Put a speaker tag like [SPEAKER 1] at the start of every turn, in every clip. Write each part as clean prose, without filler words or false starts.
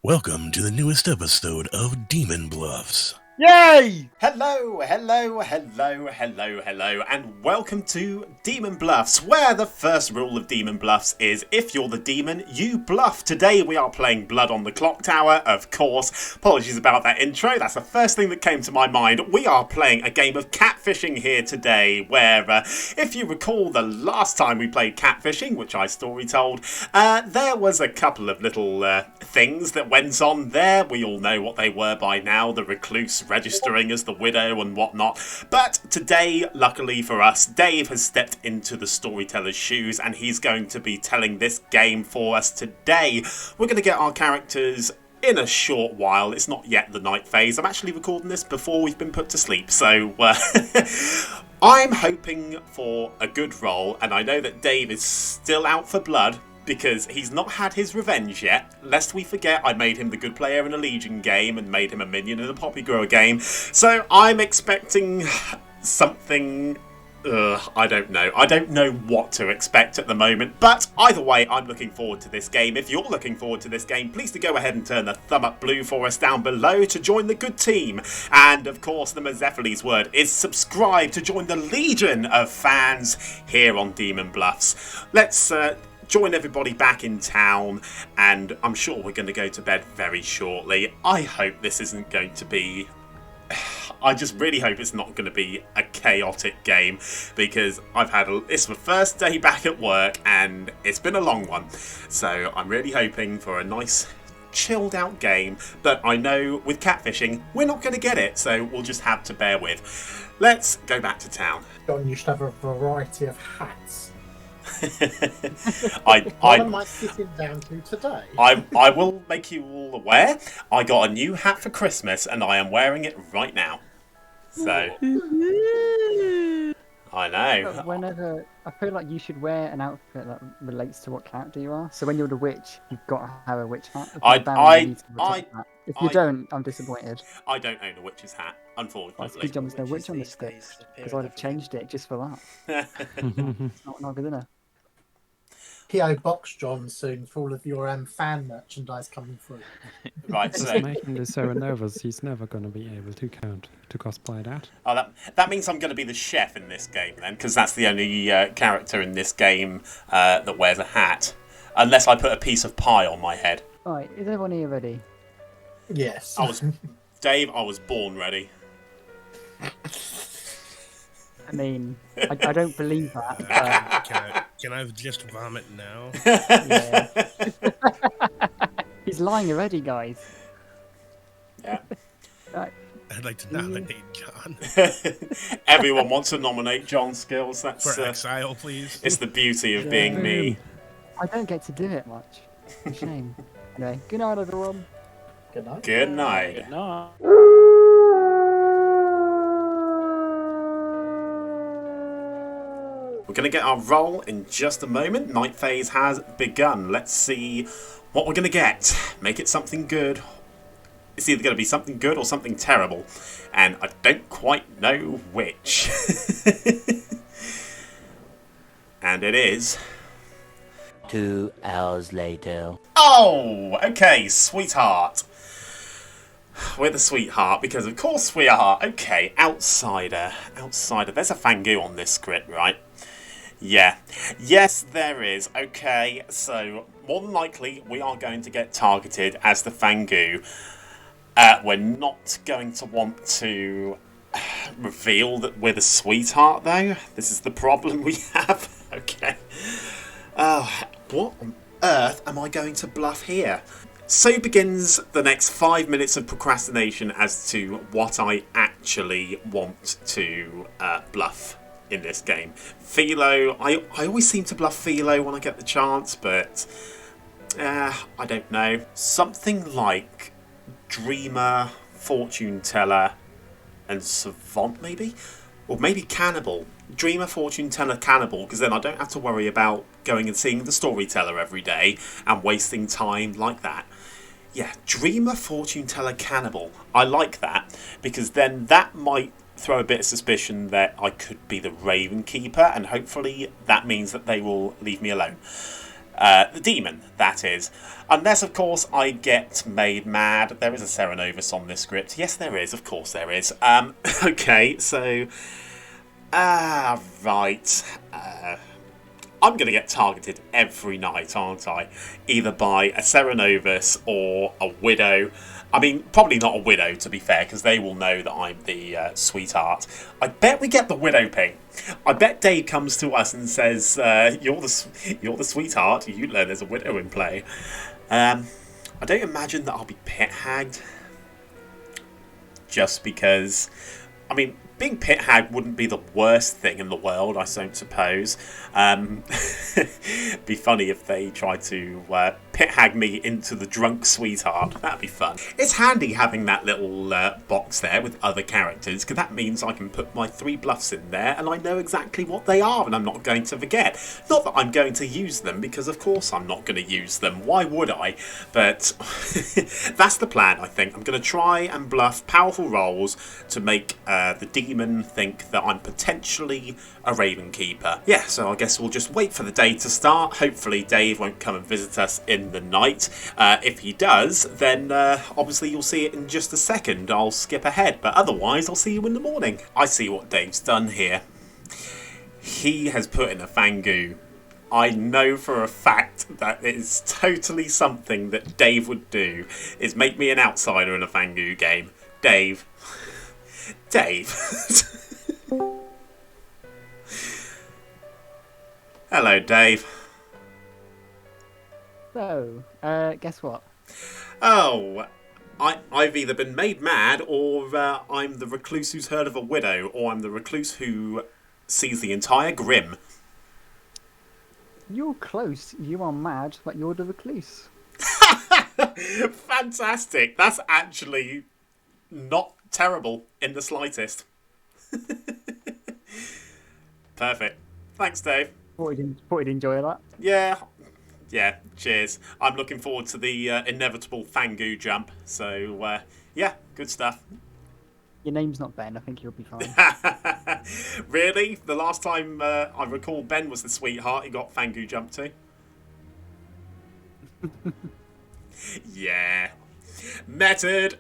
[SPEAKER 1] Welcome to the newest episode of Demon Bluffs.
[SPEAKER 2] Yay!
[SPEAKER 3] Hello, and welcome to Demon Bluffs, where the first rule of Demon Bluffs is if you're the demon, you bluff. Today we are playing Blood on the Clocktower, of course. Apologies about that intro, that's the first thing that came to my mind. We are playing a game of catfishing here today, where, if you recall the last time we played catfishing, which I storytold, there was a couple of little things that went on there. We all know what they were by now, the recluse registering as the widow and whatnot. But today, luckily for us, Dave has stepped into the storyteller's shoes and he's going to be telling this game for us today. We're going to get our characters in a short while. It's not yet the night phase. I'm actually recording this before we've been put to sleep, so I'm hoping for a good roll, and I know that Dave is still out for blood because he's not had his revenge yet. Lest we forget, I made him the good player in a Legion game and made him a minion in a Poppy Grower game. So I'm expecting something... I don't know. I don't know what to expect at the moment. But either way, I'm looking forward to this game. If you're looking forward to this game, please do go ahead and turn the thumb up blue for us down below to join the good team. And of course, the Mazephiles word is subscribe to join the legion of fans here on Demon Bluffs. Let's... join everybody back in town, and I'm sure we're going to go to bed very shortly. I hope this isn't going to be... I just really hope it's not going to be a chaotic game, because it's my first day back at work, and it's been a long one. So I'm really hoping for a nice, chilled out game, but I know with catfishing, we're not going to get it, so we'll just have to bear with. Let's go back to town.
[SPEAKER 2] John, you should have a variety of hats.
[SPEAKER 3] What
[SPEAKER 2] am I sitting down to today?
[SPEAKER 3] I will make you all aware. I got a new hat for Christmas and I am wearing it right now. So I know.
[SPEAKER 4] Whenever I feel like you should wear an outfit that relates to what character you are. So when you're the witch, you've got to have a witch hat. If you don't, I'm disappointed.
[SPEAKER 3] I don't own a witch's hat, unfortunately.
[SPEAKER 4] Good job there's no witch on the script, because I'd have changed it just for that. It's not good enough.
[SPEAKER 2] P.O. Box John soon for all of your fan merchandise coming through.
[SPEAKER 3] Right,
[SPEAKER 5] He's
[SPEAKER 3] so
[SPEAKER 5] making this so nervous, he's never going to be able to cosplay that.
[SPEAKER 3] oh, that means I'm going to be the chef in this game then, because that's the only character in this game that wears a hat, unless I put a piece of pie on my head.
[SPEAKER 4] Right, is everyone here ready?
[SPEAKER 2] Yes.
[SPEAKER 3] Dave, I was born ready.
[SPEAKER 4] I mean, I don't believe that.
[SPEAKER 1] Can I just vomit now?
[SPEAKER 4] Yeah. He's lying already, guys.
[SPEAKER 3] Yeah.
[SPEAKER 4] Right.
[SPEAKER 1] I'd like to nominate John.
[SPEAKER 3] Everyone wants to nominate John Skilz. That's
[SPEAKER 1] For exile, please.
[SPEAKER 3] It's the beauty of being me.
[SPEAKER 4] I don't get to do it much. Shame. Anyway, good night, everyone.
[SPEAKER 2] Good night.
[SPEAKER 3] Good night.
[SPEAKER 6] Good night.
[SPEAKER 3] We're going to get our roll in just a moment. Night phase has begun. Let's see what we're going to get. Make it something good. It's either going to be something good or something terrible. And I don't quite know which. And it is...
[SPEAKER 7] 2 hours later.
[SPEAKER 3] Oh, okay, sweetheart. We're the sweetheart because, of course, we are. Okay, outsider. Outsider. There's a Fangu on this script, right? Yeah. Yes, there is. Okay, so more than likely, we are going to get targeted as the Fangu. We're not going to want to reveal that we're the sweetheart, though. This is the problem we have. Okay. What on earth am I going to bluff here? So begins the next 5 minutes of procrastination as to what I actually want to bluff in this game. Philo, I always seem to bluff Philo when I get the chance, but I don't know. Something like Dreamer, Fortune Teller, and Savant, maybe? Or maybe Cannibal. Dreamer, Fortune Teller, Cannibal, because then I don't have to worry about going and seeing the Storyteller every day and wasting time like that. Yeah, Dreamer, Fortune Teller, Cannibal. I like that, because then that might throw a bit of suspicion that I could be the Raven Keeper, and hopefully that means that they will leave me alone. The demon, that is. Unless, of course, I get made mad. There is a Serenovus on this script. Yes, there is. Of course there is. Okay, so... right. I'm going to get targeted every night, aren't I? Either by a Serenovus or a Widow. I mean, probably not a Widow, to be fair, because they will know that I'm the sweetheart. I bet we get the Widow ping. I bet Dave comes to us and says, you're the sweetheart. You learn there's a Widow in play. I don't imagine that I'll be pit-hagged. Just because... I mean... being pit-hag wouldn't be the worst thing in the world, I don't suppose. Be funny if they tried to pit-hag me into the drunk sweetheart. That'd be fun. It's handy having that little box there with other characters, because that means I can put my 3 bluffs in there and I know exactly what they are and I'm not going to forget. Not that I'm going to use them, because of course I'm not going to use them. Why would I? But that's the plan, I think. I'm going to try and bluff powerful rolls to make the demon think that I'm potentially a Raven Keeper. Yeah, so I guess we'll just wait for the day to start. Hopefully Dave won't come and visit us in the night. If he does, then obviously you'll see it in just a second. I'll skip ahead, but otherwise I'll see you in the morning. I see what Dave's done here. He has put in a Fangu. I know for a fact that it is totally something that Dave would do, is make me an outsider in a Fangu game. Dave. Hello, Dave.
[SPEAKER 4] So, guess what?
[SPEAKER 3] Oh, I've either been made mad, or I'm the recluse who's heard of a widow, or I'm the recluse who sees the entire Grim.
[SPEAKER 4] You're close. You are mad, but you're the recluse.
[SPEAKER 3] Fantastic. That's actually not terrible in the slightest. Perfect. Thanks, Dave.
[SPEAKER 4] Thought you'd enjoy that.
[SPEAKER 3] Yeah, cheers. I'm looking forward to the inevitable Fangu jump. So, yeah, good stuff.
[SPEAKER 4] Your name's not Ben. I think you'll be fine.
[SPEAKER 3] Really? The last time I recall Ben was the sweetheart he got Fangu jumped to? Yeah. Method!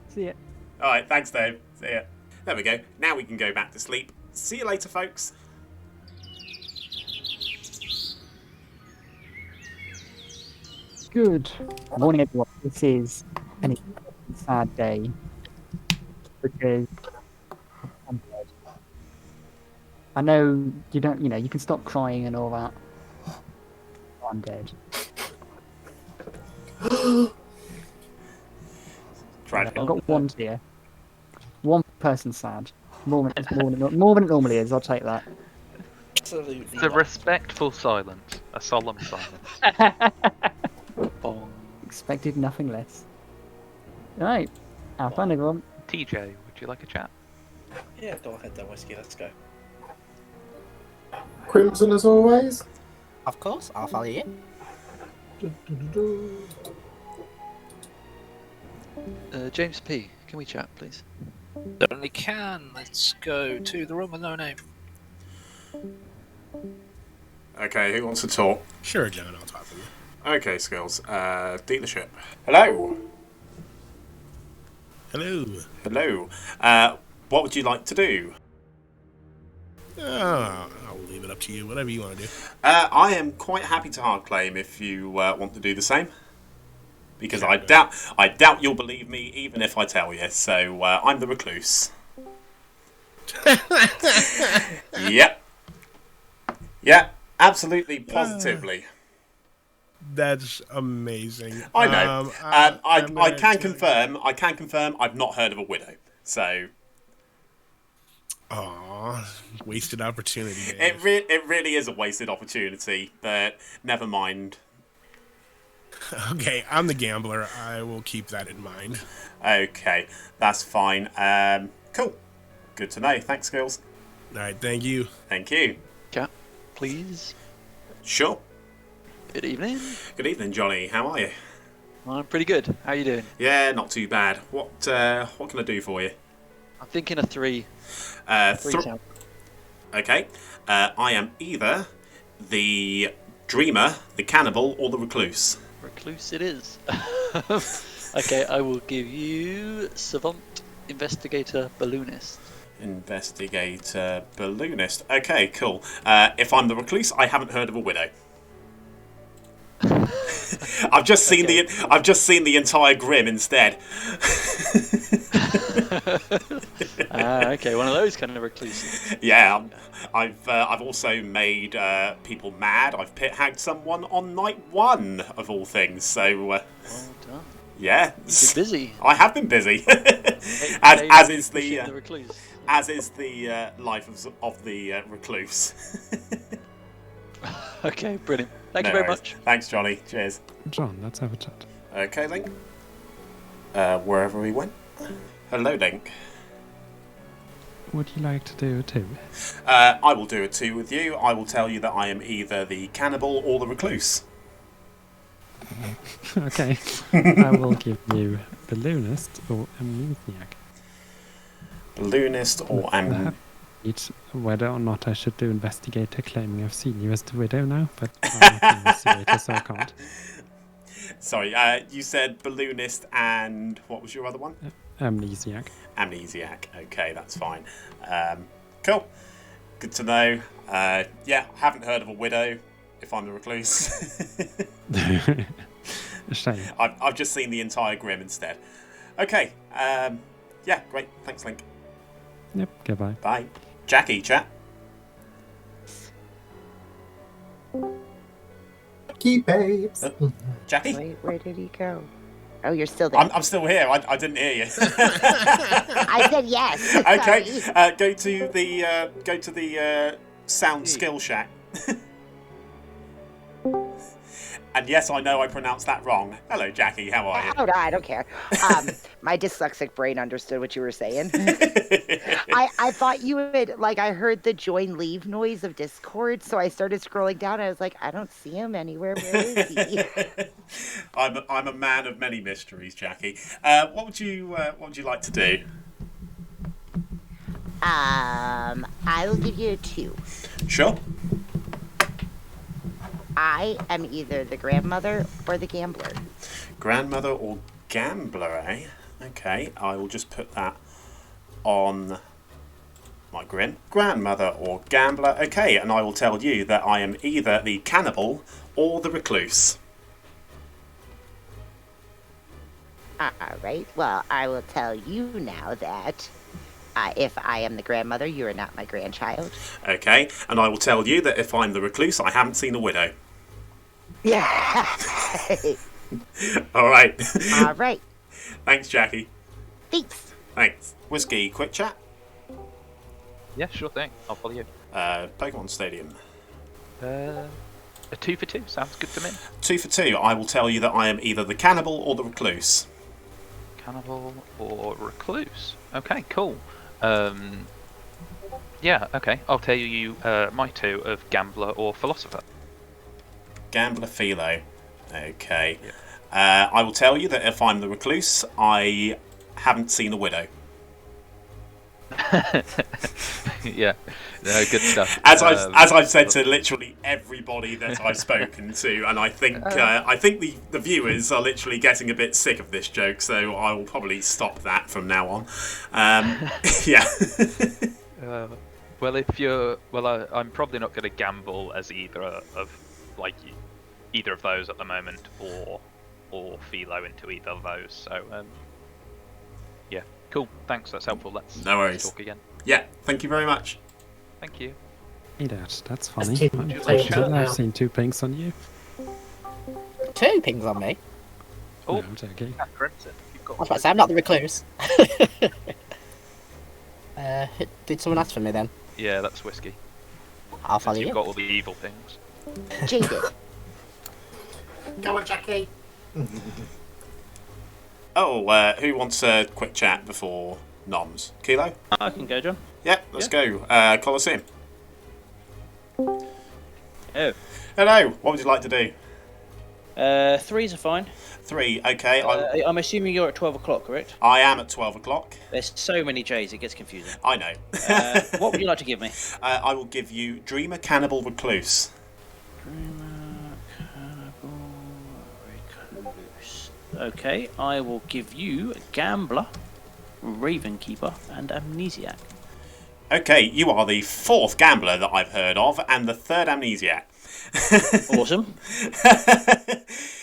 [SPEAKER 4] See ya.
[SPEAKER 3] Alright, thanks, Dave. See ya. There we go. Now we can go back to sleep. See you later, folks.
[SPEAKER 4] Good morning, everyone. This is an sad day because I'm dead. I know you don't. You know, you can stop crying and all that. I'm dead.
[SPEAKER 3] Tragic.
[SPEAKER 4] I've got one tear. One person sad. More than it normally is. I'll take that.
[SPEAKER 6] Absolutely.
[SPEAKER 8] It's a respectful silence. A solemn silence.
[SPEAKER 4] Expected nothing less. Right. Have fun, everyone.
[SPEAKER 8] TJ, would you like a chat?
[SPEAKER 6] Yeah, go ahead then, Whiskey, let's go.
[SPEAKER 2] Crimson as always.
[SPEAKER 6] Of course, I'll follow you.
[SPEAKER 9] James P, can we chat, please?
[SPEAKER 6] Certainly can. Let's go to the room with no name.
[SPEAKER 3] Okay, who wants to talk?
[SPEAKER 10] Sure, John, I'll talk to you.
[SPEAKER 3] Okay, Skilz. Dealership. Hello.
[SPEAKER 10] Hello.
[SPEAKER 3] Hello. What would you like to do?
[SPEAKER 10] I'll leave it up to you. Whatever you want to do.
[SPEAKER 3] I am quite happy to hard claim if you want to do the same. Because
[SPEAKER 10] sure,
[SPEAKER 3] I doubt you'll believe me even if I tell you. So I'm the recluse. Yep. Yeah, absolutely, positively.
[SPEAKER 10] That's amazing.
[SPEAKER 3] I know. I can confirm. I've not heard of a widow. So.
[SPEAKER 10] Aww, wasted opportunity.
[SPEAKER 3] Dave. It really is a wasted opportunity, but never mind.
[SPEAKER 10] Okay, I'm the gambler. I will keep that in mind.
[SPEAKER 3] Okay, that's fine. Cool. Good to know. Thanks, Skilz.
[SPEAKER 10] All right, thank you.
[SPEAKER 3] Thank you.
[SPEAKER 9] Chat, please.
[SPEAKER 3] Sure.
[SPEAKER 9] Good evening.
[SPEAKER 3] Good evening, Johnny. How are you?
[SPEAKER 9] I'm pretty good. How are you doing?
[SPEAKER 3] Yeah, not too bad. What can I do for you?
[SPEAKER 9] I'm thinking of three.
[SPEAKER 3] Okay. I am either the dreamer, the cannibal, or the recluse.
[SPEAKER 9] Recluse it is. Okay, I will give you savant, investigator, balloonist.
[SPEAKER 3] Investigator, balloonist. Okay, cool. If I'm the recluse, I haven't heard of a widow. I've just seen the entire grim instead.
[SPEAKER 9] Okay, one of those kind of recluses.
[SPEAKER 3] Yeah, I've also made people mad. I've pit hagged someone on night 1 of all things. So
[SPEAKER 9] Well done.
[SPEAKER 3] yeah,
[SPEAKER 9] You've been busy.
[SPEAKER 3] I have been busy.
[SPEAKER 9] As
[SPEAKER 3] as is the
[SPEAKER 9] recluse.
[SPEAKER 3] as is the life of the recluse.
[SPEAKER 9] Okay, brilliant. Thank you
[SPEAKER 3] No
[SPEAKER 9] very
[SPEAKER 3] worries.
[SPEAKER 9] much.
[SPEAKER 3] Thanks, Johnny. Cheers.
[SPEAKER 5] John, let's have a chat.
[SPEAKER 3] Okay, Link. Wherever we went. Hello, Link.
[SPEAKER 5] Would you like to do it too?
[SPEAKER 3] I will do a 2 with you. I will tell you that I am either the cannibal or the recluse.
[SPEAKER 5] Okay. I will give you balloonist or amnesiac.
[SPEAKER 3] Balloonist or
[SPEAKER 5] It's whether or not I should do investigator, claiming I've seen you as the widow now, but I'm not an investigator, so I can't.
[SPEAKER 3] Sorry, you said balloonist and what was your other one?
[SPEAKER 5] Amnesiac.
[SPEAKER 3] Amnesiac. Okay, that's fine. Cool. Good to know. Yeah, haven't heard of a widow. If I'm the recluse,
[SPEAKER 5] Shame.
[SPEAKER 3] I've just seen the entire grim instead. Okay. Yeah, great. Thanks, Link.
[SPEAKER 5] Yep. Goodbye.
[SPEAKER 3] Bye. Jacqui, chat.
[SPEAKER 2] Keep babes.
[SPEAKER 3] Jacqui?
[SPEAKER 11] Wait, where did he go? Oh, you're still there.
[SPEAKER 3] I'm still here. I didn't hear you.
[SPEAKER 11] I said yes.
[SPEAKER 3] Okay.
[SPEAKER 11] Sorry.
[SPEAKER 3] Go to the sound skill shack. And yes, I know I pronounced that wrong. Hello, Jacqui. How are you?
[SPEAKER 11] Oh, no, I don't care. My dyslexic brain understood what you were saying. I thought you would, like, I heard the join leave noise of Discord, so I started scrolling down, and I was like, I don't see him anywhere. Where is he?
[SPEAKER 3] I'm a man of many mysteries, Jacqui. What would you like to do?
[SPEAKER 11] I will give you a 2.
[SPEAKER 3] Sure.
[SPEAKER 11] I am either the grandmother or the gambler.
[SPEAKER 3] Grandmother or gambler, eh? Okay, I will just put that on my grim. Grandmother or gambler. Okay, and I will tell you that I am either the cannibal or the recluse.
[SPEAKER 11] Alright, well, I will tell you now that if I am the grandmother, you are not my grandchild.
[SPEAKER 3] Okay, and I will tell you that if I'm the recluse, I haven't seen a widow.
[SPEAKER 11] Yeah.
[SPEAKER 3] All right.
[SPEAKER 11] All right.
[SPEAKER 3] Thanks, Jacqui.
[SPEAKER 11] Thanks.
[SPEAKER 3] Thanks. Whiskey, quick chat.
[SPEAKER 8] Yeah, sure thing. I'll follow you.
[SPEAKER 3] Pokemon Stadium.
[SPEAKER 8] A 2 for 2 sounds good to me.
[SPEAKER 3] 2 for 2. I will tell you that I am either the cannibal or the recluse.
[SPEAKER 8] Cannibal or recluse. Okay, cool. Yeah, okay. I'll tell you my 2 of gambler or philosopher.
[SPEAKER 3] Gambler Philo. Okay. Yeah. I will tell you that if I'm the recluse, I haven't seen a widow.
[SPEAKER 8] Yeah, no, good stuff.
[SPEAKER 3] As I've said to literally everybody that I've spoken to, and I think the viewers are literally getting a bit sick of this joke, so I will probably stop that from now on. Yeah.
[SPEAKER 8] Well, I'm probably not going to gamble as either of those at the moment, or Philo into either of those. So yeah, cool. Thanks. That's helpful. Let's talk again.
[SPEAKER 3] Yeah, thank you very much.
[SPEAKER 8] Thank you.
[SPEAKER 5] Hey, that's funny. I've seen 2 pinks on you.
[SPEAKER 12] 2 pings on me?
[SPEAKER 8] Oh,
[SPEAKER 5] no, I'm joking.
[SPEAKER 8] Crimson.
[SPEAKER 12] I was about to say, I'm not the recluse. Did someone ask for me then?
[SPEAKER 8] Yeah, that's Whiskey.
[SPEAKER 12] I'll follow you.
[SPEAKER 8] You've got all the evil things.
[SPEAKER 11] Jaded.
[SPEAKER 2] Go on, Jacqui.
[SPEAKER 3] Oh, who wants a quick chat before Noms? Kilo?
[SPEAKER 12] I can go, John.
[SPEAKER 3] Yeah, let's go. Colosseum.
[SPEAKER 12] Oh.
[SPEAKER 3] Hello, what would you like to do?
[SPEAKER 13] Threes are fine.
[SPEAKER 3] 3, okay.
[SPEAKER 13] I'm assuming you're at 12 o'clock, correct?
[SPEAKER 3] I am at 12 o'clock.
[SPEAKER 13] There's so many J's, it gets confusing.
[SPEAKER 3] I know.
[SPEAKER 13] What would you like to give me?
[SPEAKER 3] I will give you Dreamer, Cannibal, Recluse.
[SPEAKER 13] Dreamer, Cannibal, Recluse. Okay, I will give you Gambler, Ravenkeeper, and Amnesiac.
[SPEAKER 3] Okay, you are the 4th Gambler that I've heard of, and the 3rd Amnesiac.
[SPEAKER 13] Awesome.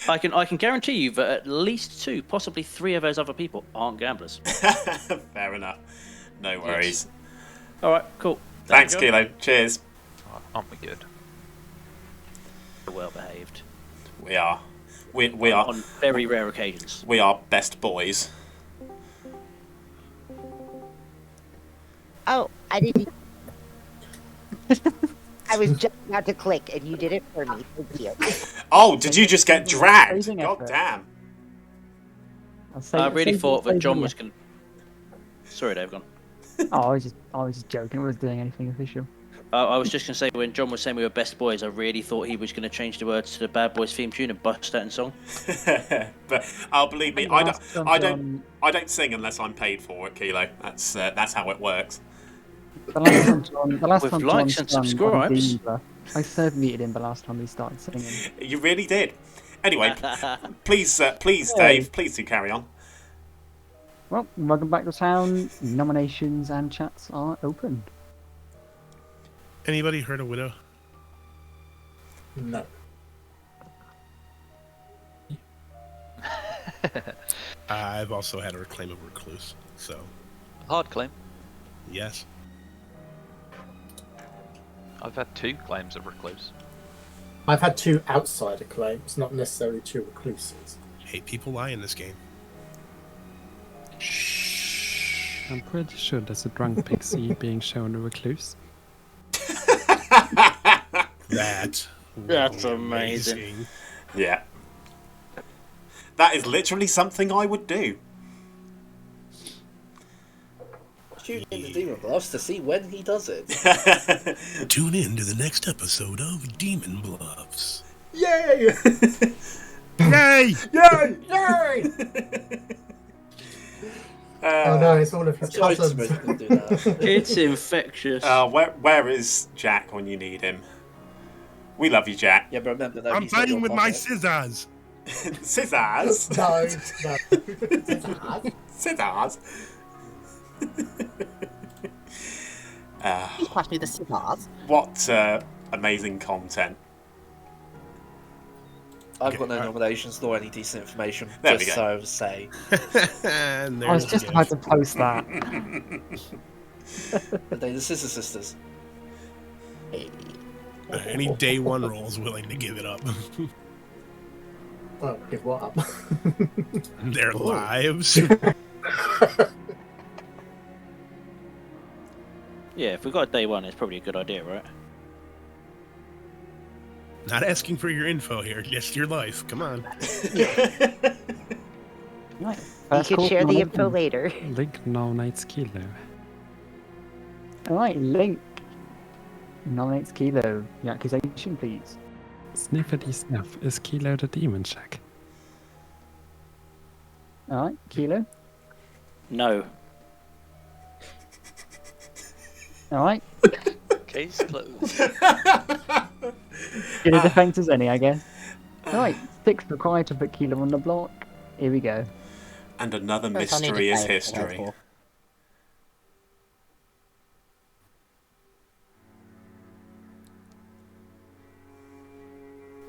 [SPEAKER 13] I can guarantee you that at least 2, possibly 3 of those other people aren't gamblers.
[SPEAKER 3] Fair enough. No worries.
[SPEAKER 13] All right, cool.
[SPEAKER 3] Thanks, Kilo. Cheers.
[SPEAKER 8] Aren't we good?
[SPEAKER 13] Well behaved.
[SPEAKER 3] We are. We are
[SPEAKER 13] on very rare occasions.
[SPEAKER 3] We are best boys.
[SPEAKER 11] Oh, I didn't. I was just about to click, and you did it for me. Thank you.
[SPEAKER 3] Oh, did you just get dragged? God damn.
[SPEAKER 13] I really thought that John was going. Sorry, Dave. Gone.
[SPEAKER 4] Oh, I was just joking. I wasn't doing anything official.
[SPEAKER 13] I was just going to say, when John was saying we were best boys, I really thought he was going to change the words to the Bad Boys theme tune and bust that in song.
[SPEAKER 3] But believe me, I don't sing unless I'm paid for it, Kilo. That's how it works.
[SPEAKER 4] The last time John
[SPEAKER 13] With likes and
[SPEAKER 4] sung on
[SPEAKER 13] subscribes.
[SPEAKER 4] Diva, I serve muted him the last time he started singing.
[SPEAKER 3] You really did. Anyway, please, Dave, please do carry on.
[SPEAKER 4] Well, welcome back to town. Nominations and chats are open.
[SPEAKER 10] Anybody heard of Widow?
[SPEAKER 2] No.
[SPEAKER 10] I've also had a claim of Recluse, so.
[SPEAKER 9] Hard claim.
[SPEAKER 10] Yes.
[SPEAKER 8] I've had 2 claims of Recluse.
[SPEAKER 2] I've had 2 outsider claims, not necessarily 2 recluses.
[SPEAKER 10] Hey, people lie in this game.
[SPEAKER 5] I'm pretty sure there's a drunk pixie being shown a recluse.
[SPEAKER 13] That's amazing.
[SPEAKER 3] Yeah. That is literally something I would do.
[SPEAKER 14] Tune in to Demon Bluffs to see when he does it.
[SPEAKER 1] Tune in to the next episode of Demon Bluffs.
[SPEAKER 3] Yay!
[SPEAKER 10] Yay!
[SPEAKER 3] Yay!
[SPEAKER 2] Yay! Oh no, it's all of his cousins.
[SPEAKER 13] It's infectious.
[SPEAKER 3] Where is Jack when you need him? We love you, Jack.
[SPEAKER 14] Yeah, but remember that
[SPEAKER 10] I'm fighting with my scissors.
[SPEAKER 3] Scissors?
[SPEAKER 2] No.
[SPEAKER 3] Scissors?
[SPEAKER 12] You pass me the cigars.
[SPEAKER 3] What amazing content.
[SPEAKER 14] I've got no nominations nor any decent information.
[SPEAKER 3] There
[SPEAKER 14] just
[SPEAKER 3] we go.
[SPEAKER 14] so say.
[SPEAKER 4] I was just about to post that.
[SPEAKER 14] Are they the Scissor Sisters?
[SPEAKER 10] Any day one roll's willing to give it up.
[SPEAKER 2] Well, give what up?
[SPEAKER 10] Their lives.
[SPEAKER 13] Yeah, if we got day 1, it's probably a good idea, right?
[SPEAKER 10] Not asking for your info here, just your life. Come on.
[SPEAKER 11] You could share the info later.
[SPEAKER 5] Link nominates Kilo.
[SPEAKER 4] Alright, Link nominates Kilo. Your accusation, please.
[SPEAKER 5] Sniffity snuff, is Kilo the demon check?
[SPEAKER 4] Alright, Kilo.
[SPEAKER 13] No.
[SPEAKER 4] Alright.
[SPEAKER 9] Case closed.
[SPEAKER 4] Good a defense as any, I guess. Alright, 6 required to put Kilo on the block. Here we go.
[SPEAKER 3] And another
[SPEAKER 12] First, I need
[SPEAKER 3] mystery
[SPEAKER 12] to
[SPEAKER 3] is
[SPEAKER 12] pay
[SPEAKER 3] history.
[SPEAKER 12] for.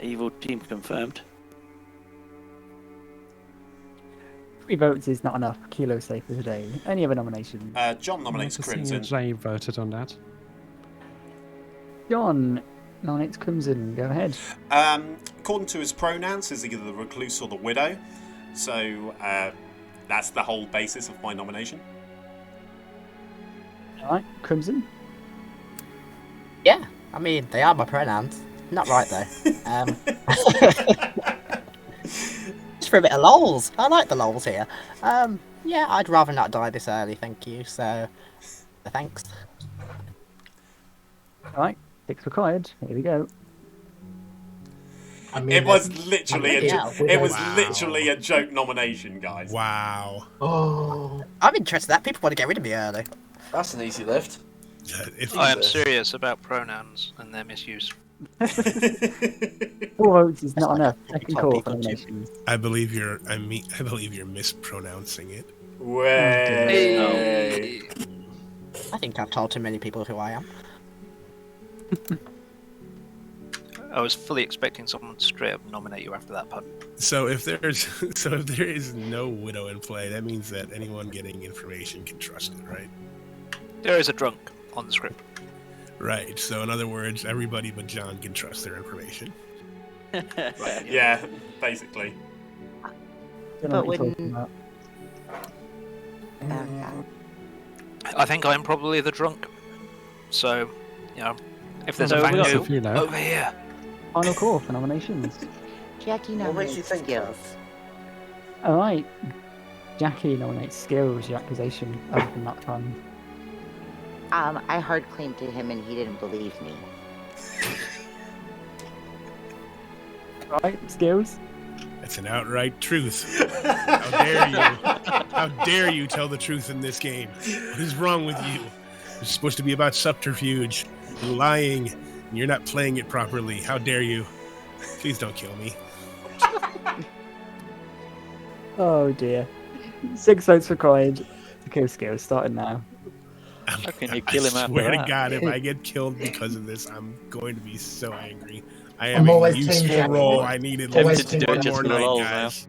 [SPEAKER 13] Evil team confirmed.
[SPEAKER 4] 3 votes is not enough. Kilo safe for today. Any other nominations?
[SPEAKER 3] John nominates
[SPEAKER 5] Not a single
[SPEAKER 3] Crimson.
[SPEAKER 5] J voted on that.
[SPEAKER 4] John nominates Crimson. Go ahead.
[SPEAKER 3] According to his pronouns, he's either the recluse or the widow. So that's the whole basis of my nomination.
[SPEAKER 4] Alright, Crimson.
[SPEAKER 12] Yeah, I mean, they are my pronouns. Not right, though. Just for a bit of lols. I like the lols here. Yeah, I'd rather not die this early, thank you. So, thanks.
[SPEAKER 4] Alright, 6 required. Here we go.
[SPEAKER 2] I mean,
[SPEAKER 3] It was literally
[SPEAKER 2] Wow.
[SPEAKER 3] a joke nomination, guys.
[SPEAKER 10] Wow.
[SPEAKER 2] Oh.
[SPEAKER 12] I'm interested in that. People want to get rid of me early.
[SPEAKER 14] That's an easy lift.
[SPEAKER 6] I am serious about pronouns and their misuse.
[SPEAKER 4] 4 votes is not enough. Second
[SPEAKER 12] Top
[SPEAKER 4] call
[SPEAKER 12] people
[SPEAKER 4] for
[SPEAKER 12] too.
[SPEAKER 4] nominations.
[SPEAKER 10] I believe you're mispronouncing it.
[SPEAKER 3] Way.
[SPEAKER 12] I think I've told too many people who I am.
[SPEAKER 6] I was fully expecting someone to straight up nominate you after that pun.
[SPEAKER 10] So if there is no widow in play, that means that anyone getting information can trust it, right?
[SPEAKER 6] There is a drunk on the script.
[SPEAKER 10] Right. So in other words, everybody but John can trust their information.
[SPEAKER 3] Right, yeah, basically.
[SPEAKER 4] Don't know
[SPEAKER 11] But
[SPEAKER 4] what you're
[SPEAKER 11] when-
[SPEAKER 4] talking about.
[SPEAKER 6] I think I'm probably the drunk. So, you know, if there's
[SPEAKER 9] So
[SPEAKER 6] a
[SPEAKER 9] we got
[SPEAKER 6] Vangu
[SPEAKER 5] Sophia.
[SPEAKER 6] over here.
[SPEAKER 4] Final call for nominations.
[SPEAKER 11] Jacqui
[SPEAKER 14] What makes you
[SPEAKER 11] nominates
[SPEAKER 14] think
[SPEAKER 11] Skills.
[SPEAKER 4] Alright. Jacqui nominates Skilz, your accusation, other than that pun.
[SPEAKER 11] I hard claimed to him and he didn't believe me.
[SPEAKER 4] Right, Skilz?
[SPEAKER 10] That's an outright truth. How dare you? How dare you tell the truth in this game? What is wrong with you? It's supposed to be about subterfuge, and lying, and you're not playing it properly. How dare you? Please don't kill me.
[SPEAKER 4] Oh dear. 6 votes required to kill Skilz, starting now.
[SPEAKER 13] How can you kill him
[SPEAKER 10] I
[SPEAKER 13] after
[SPEAKER 10] swear
[SPEAKER 13] that?
[SPEAKER 10] to God, if I get killed because of this, I'm going to be so angry. I
[SPEAKER 2] I'm
[SPEAKER 10] have a
[SPEAKER 2] always team
[SPEAKER 10] useful
[SPEAKER 2] Jacqui.
[SPEAKER 10] role. I needed
[SPEAKER 2] Always
[SPEAKER 13] Tempted to do
[SPEAKER 2] team
[SPEAKER 13] it just
[SPEAKER 10] more
[SPEAKER 13] for the
[SPEAKER 10] night,
[SPEAKER 13] lols now.
[SPEAKER 10] guys.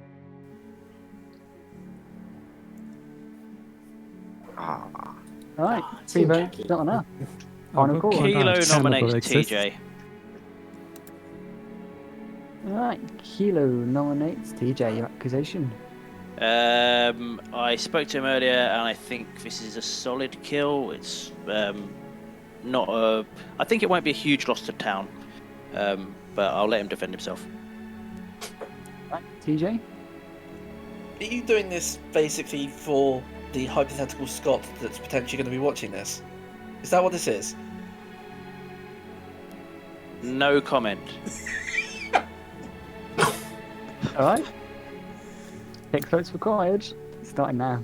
[SPEAKER 4] Alright, 3 votes, not enough. Final call.
[SPEAKER 5] Kilo
[SPEAKER 13] Kilo
[SPEAKER 5] nominates
[SPEAKER 13] nominates
[SPEAKER 5] exists.
[SPEAKER 13] TJ.
[SPEAKER 4] Alright, Kilo nominates TJ, your accusation.
[SPEAKER 13] I spoke to him earlier, and I think this is a solid kill. It's not a. I think it won't be a huge loss to town, but I'll let him defend himself.
[SPEAKER 4] Right, TJ?
[SPEAKER 14] Are you doing this basically for the hypothetical Scott that's potentially going to be watching this? Is that what this is?
[SPEAKER 13] No comment.
[SPEAKER 4] Alright. 6 votes required, starting now.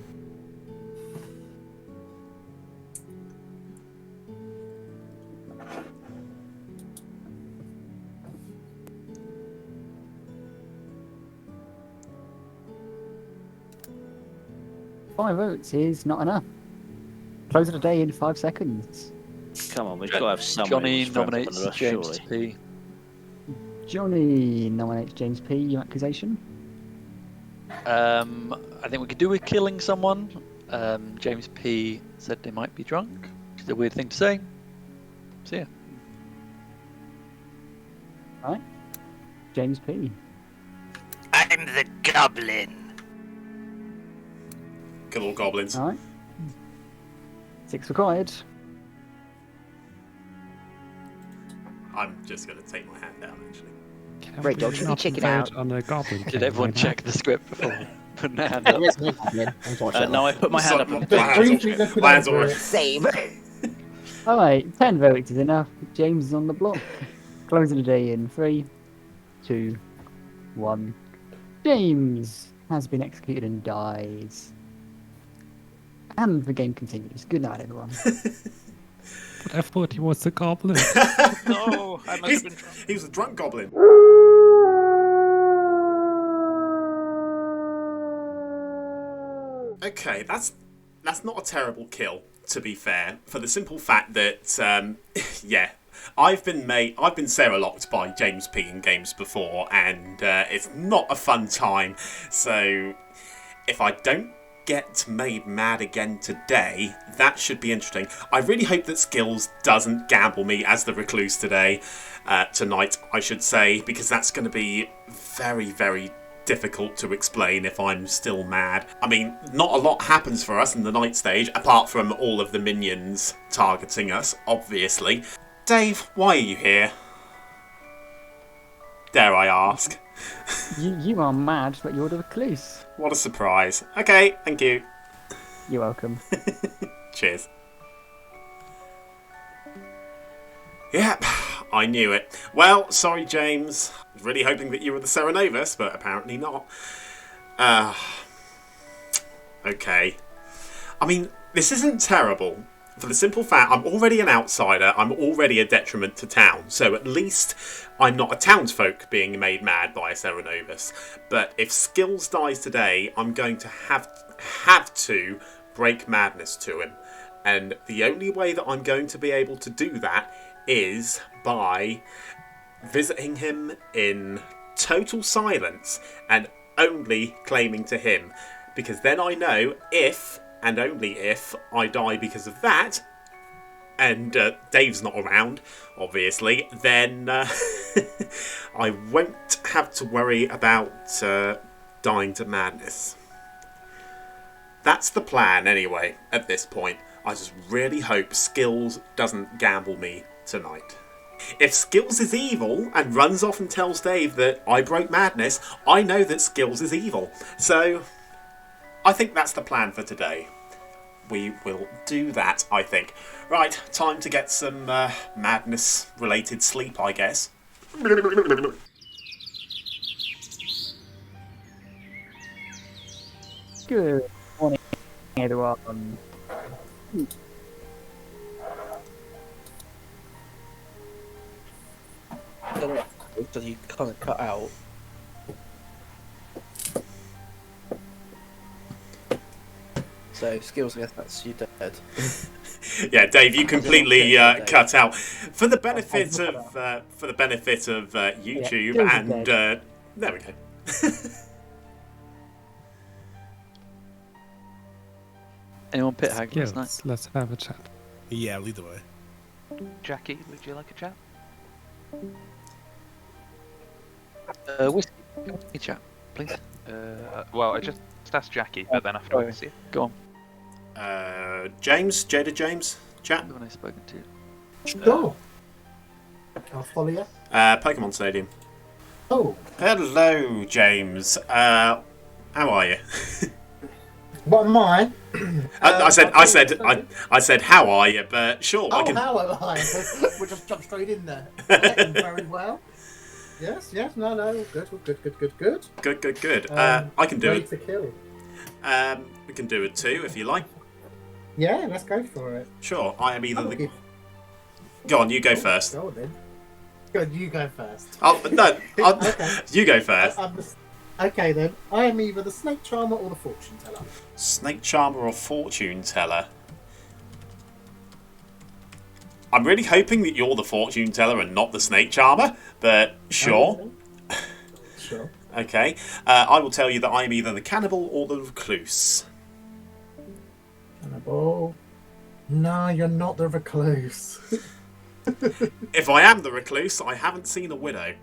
[SPEAKER 4] Five votes is not enough. Close of the day in 5 seconds.
[SPEAKER 13] Come on, we've got to have someone.
[SPEAKER 9] Johnny
[SPEAKER 13] who's stronger
[SPEAKER 9] nominates
[SPEAKER 13] than us,
[SPEAKER 9] James
[SPEAKER 13] surely.
[SPEAKER 9] P.
[SPEAKER 4] Johnny nominates James P. Your accusation.
[SPEAKER 9] I think we could do with killing someone. James P said they might be drunk. It's a weird thing to say. So yeah.
[SPEAKER 4] Right. James P.
[SPEAKER 6] I'm the goblin.
[SPEAKER 3] Good old goblins.
[SPEAKER 4] Alright. 6 required.
[SPEAKER 3] I'm just going to take my hand down, actually.
[SPEAKER 11] Right, don't you be
[SPEAKER 5] Not
[SPEAKER 11] checking
[SPEAKER 5] vote
[SPEAKER 11] out.
[SPEAKER 5] on a goblin
[SPEAKER 9] Did
[SPEAKER 5] king
[SPEAKER 9] everyone
[SPEAKER 5] right
[SPEAKER 9] check the script before putting their hand up?
[SPEAKER 12] Yes, no goblin, unfortunately.
[SPEAKER 13] No, I put my hand up.
[SPEAKER 3] My hands are
[SPEAKER 11] Same.
[SPEAKER 4] Alright, 10 votes is enough. James is on the block. Closing the day in 3, 2, 1. James has been executed and dies. And the game continues. Good night, everyone.
[SPEAKER 5] But I thought he was the goblin.
[SPEAKER 6] No, I must have been drunk.
[SPEAKER 3] He was a drunk goblin. Okay, that's not a terrible kill, to be fair, for the simple fact that yeah, I've been Sarah locked by James P in games before, and it's not a fun time. So if I don't get made mad again today, that should be interesting. I really hope that Skilz doesn't gamble me as the recluse tonight, I should say, because that's going to be very, very difficult to explain if I'm still mad. I mean, not a lot happens for us in the night stage, apart from all of the minions targeting us, obviously. Dave, why are you here? Dare I ask?
[SPEAKER 4] You are mad, but you're the recluse.
[SPEAKER 3] What a surprise. Okay, thank you.
[SPEAKER 4] You're welcome.
[SPEAKER 3] Cheers. Yeah, I knew it. Well, sorry, James. I was really hoping that you were the Serenovus, but apparently not. Okay. I mean, this isn't terrible. For the simple fact, I'm already an outsider. I'm already a detriment to town. So at least I'm not a townsfolk being made mad by a Serenovus. But if Skilz dies today, I'm going to have to break madness to him. And the only way that I'm going to be able to do that is by visiting him in total silence and only claiming to him. Because then I know if, and only if, I die because of that, and Dave's not around, obviously, then I won't have to worry about dying to madness. That's the plan, anyway, at this point. I just really hope Skilz doesn't gamble me tonight. If Skilz is evil and runs off and tells Dave that I broke madness, I know that Skilz is evil. So I think that's the plan for today. We will do that, I think. Right, time to get some madness-related sleep, I guess.
[SPEAKER 4] Good morning, everyone.
[SPEAKER 14] So you kind of cut out. So Skilz, I guess that's you dead.
[SPEAKER 3] Yeah, Dave, you completely cut out. For the benefit of YouTube and there we go.
[SPEAKER 9] Anyone pit hag last night?
[SPEAKER 5] Yes, let's have a chat.
[SPEAKER 10] Yeah, lead the way.
[SPEAKER 8] Jacqui, would you like a chat?
[SPEAKER 9] Whiskey, chat, please.
[SPEAKER 8] Well, I just asked Jacqui, but then afterwards, yeah.
[SPEAKER 9] Go on.
[SPEAKER 3] James, JadedJames, chat.
[SPEAKER 9] Who have I spoken to?
[SPEAKER 2] Sure. I'll follow you.
[SPEAKER 3] Pokemon Stadium.
[SPEAKER 2] Oh.
[SPEAKER 3] Hello, James. How are you?
[SPEAKER 2] What am I?
[SPEAKER 3] I said, how are you? But sure, I can.
[SPEAKER 2] How am I? We'll just jump straight in there. Yeah, very well. Yes, no, good.
[SPEAKER 3] Good. I can do
[SPEAKER 2] ready
[SPEAKER 3] it.
[SPEAKER 2] to kill.
[SPEAKER 3] We can do it too, if you like.
[SPEAKER 2] Yeah, let's go for it.
[SPEAKER 3] Sure, I am either the. Go on, you go first.
[SPEAKER 2] Go on then. Good, you go first.
[SPEAKER 3] No,
[SPEAKER 2] Okay.
[SPEAKER 3] You go first.
[SPEAKER 2] Okay then, I am either the snake charmer or the fortune teller.
[SPEAKER 3] Snake charmer or fortune teller? I'm really hoping that you're the fortune teller and not the snake charmer, but sure.
[SPEAKER 2] Sure.
[SPEAKER 3] Okay. I will tell you that I am either the cannibal or the recluse.
[SPEAKER 2] Cannibal. No, you're not the recluse.
[SPEAKER 3] If I am the recluse, I haven't seen a widow.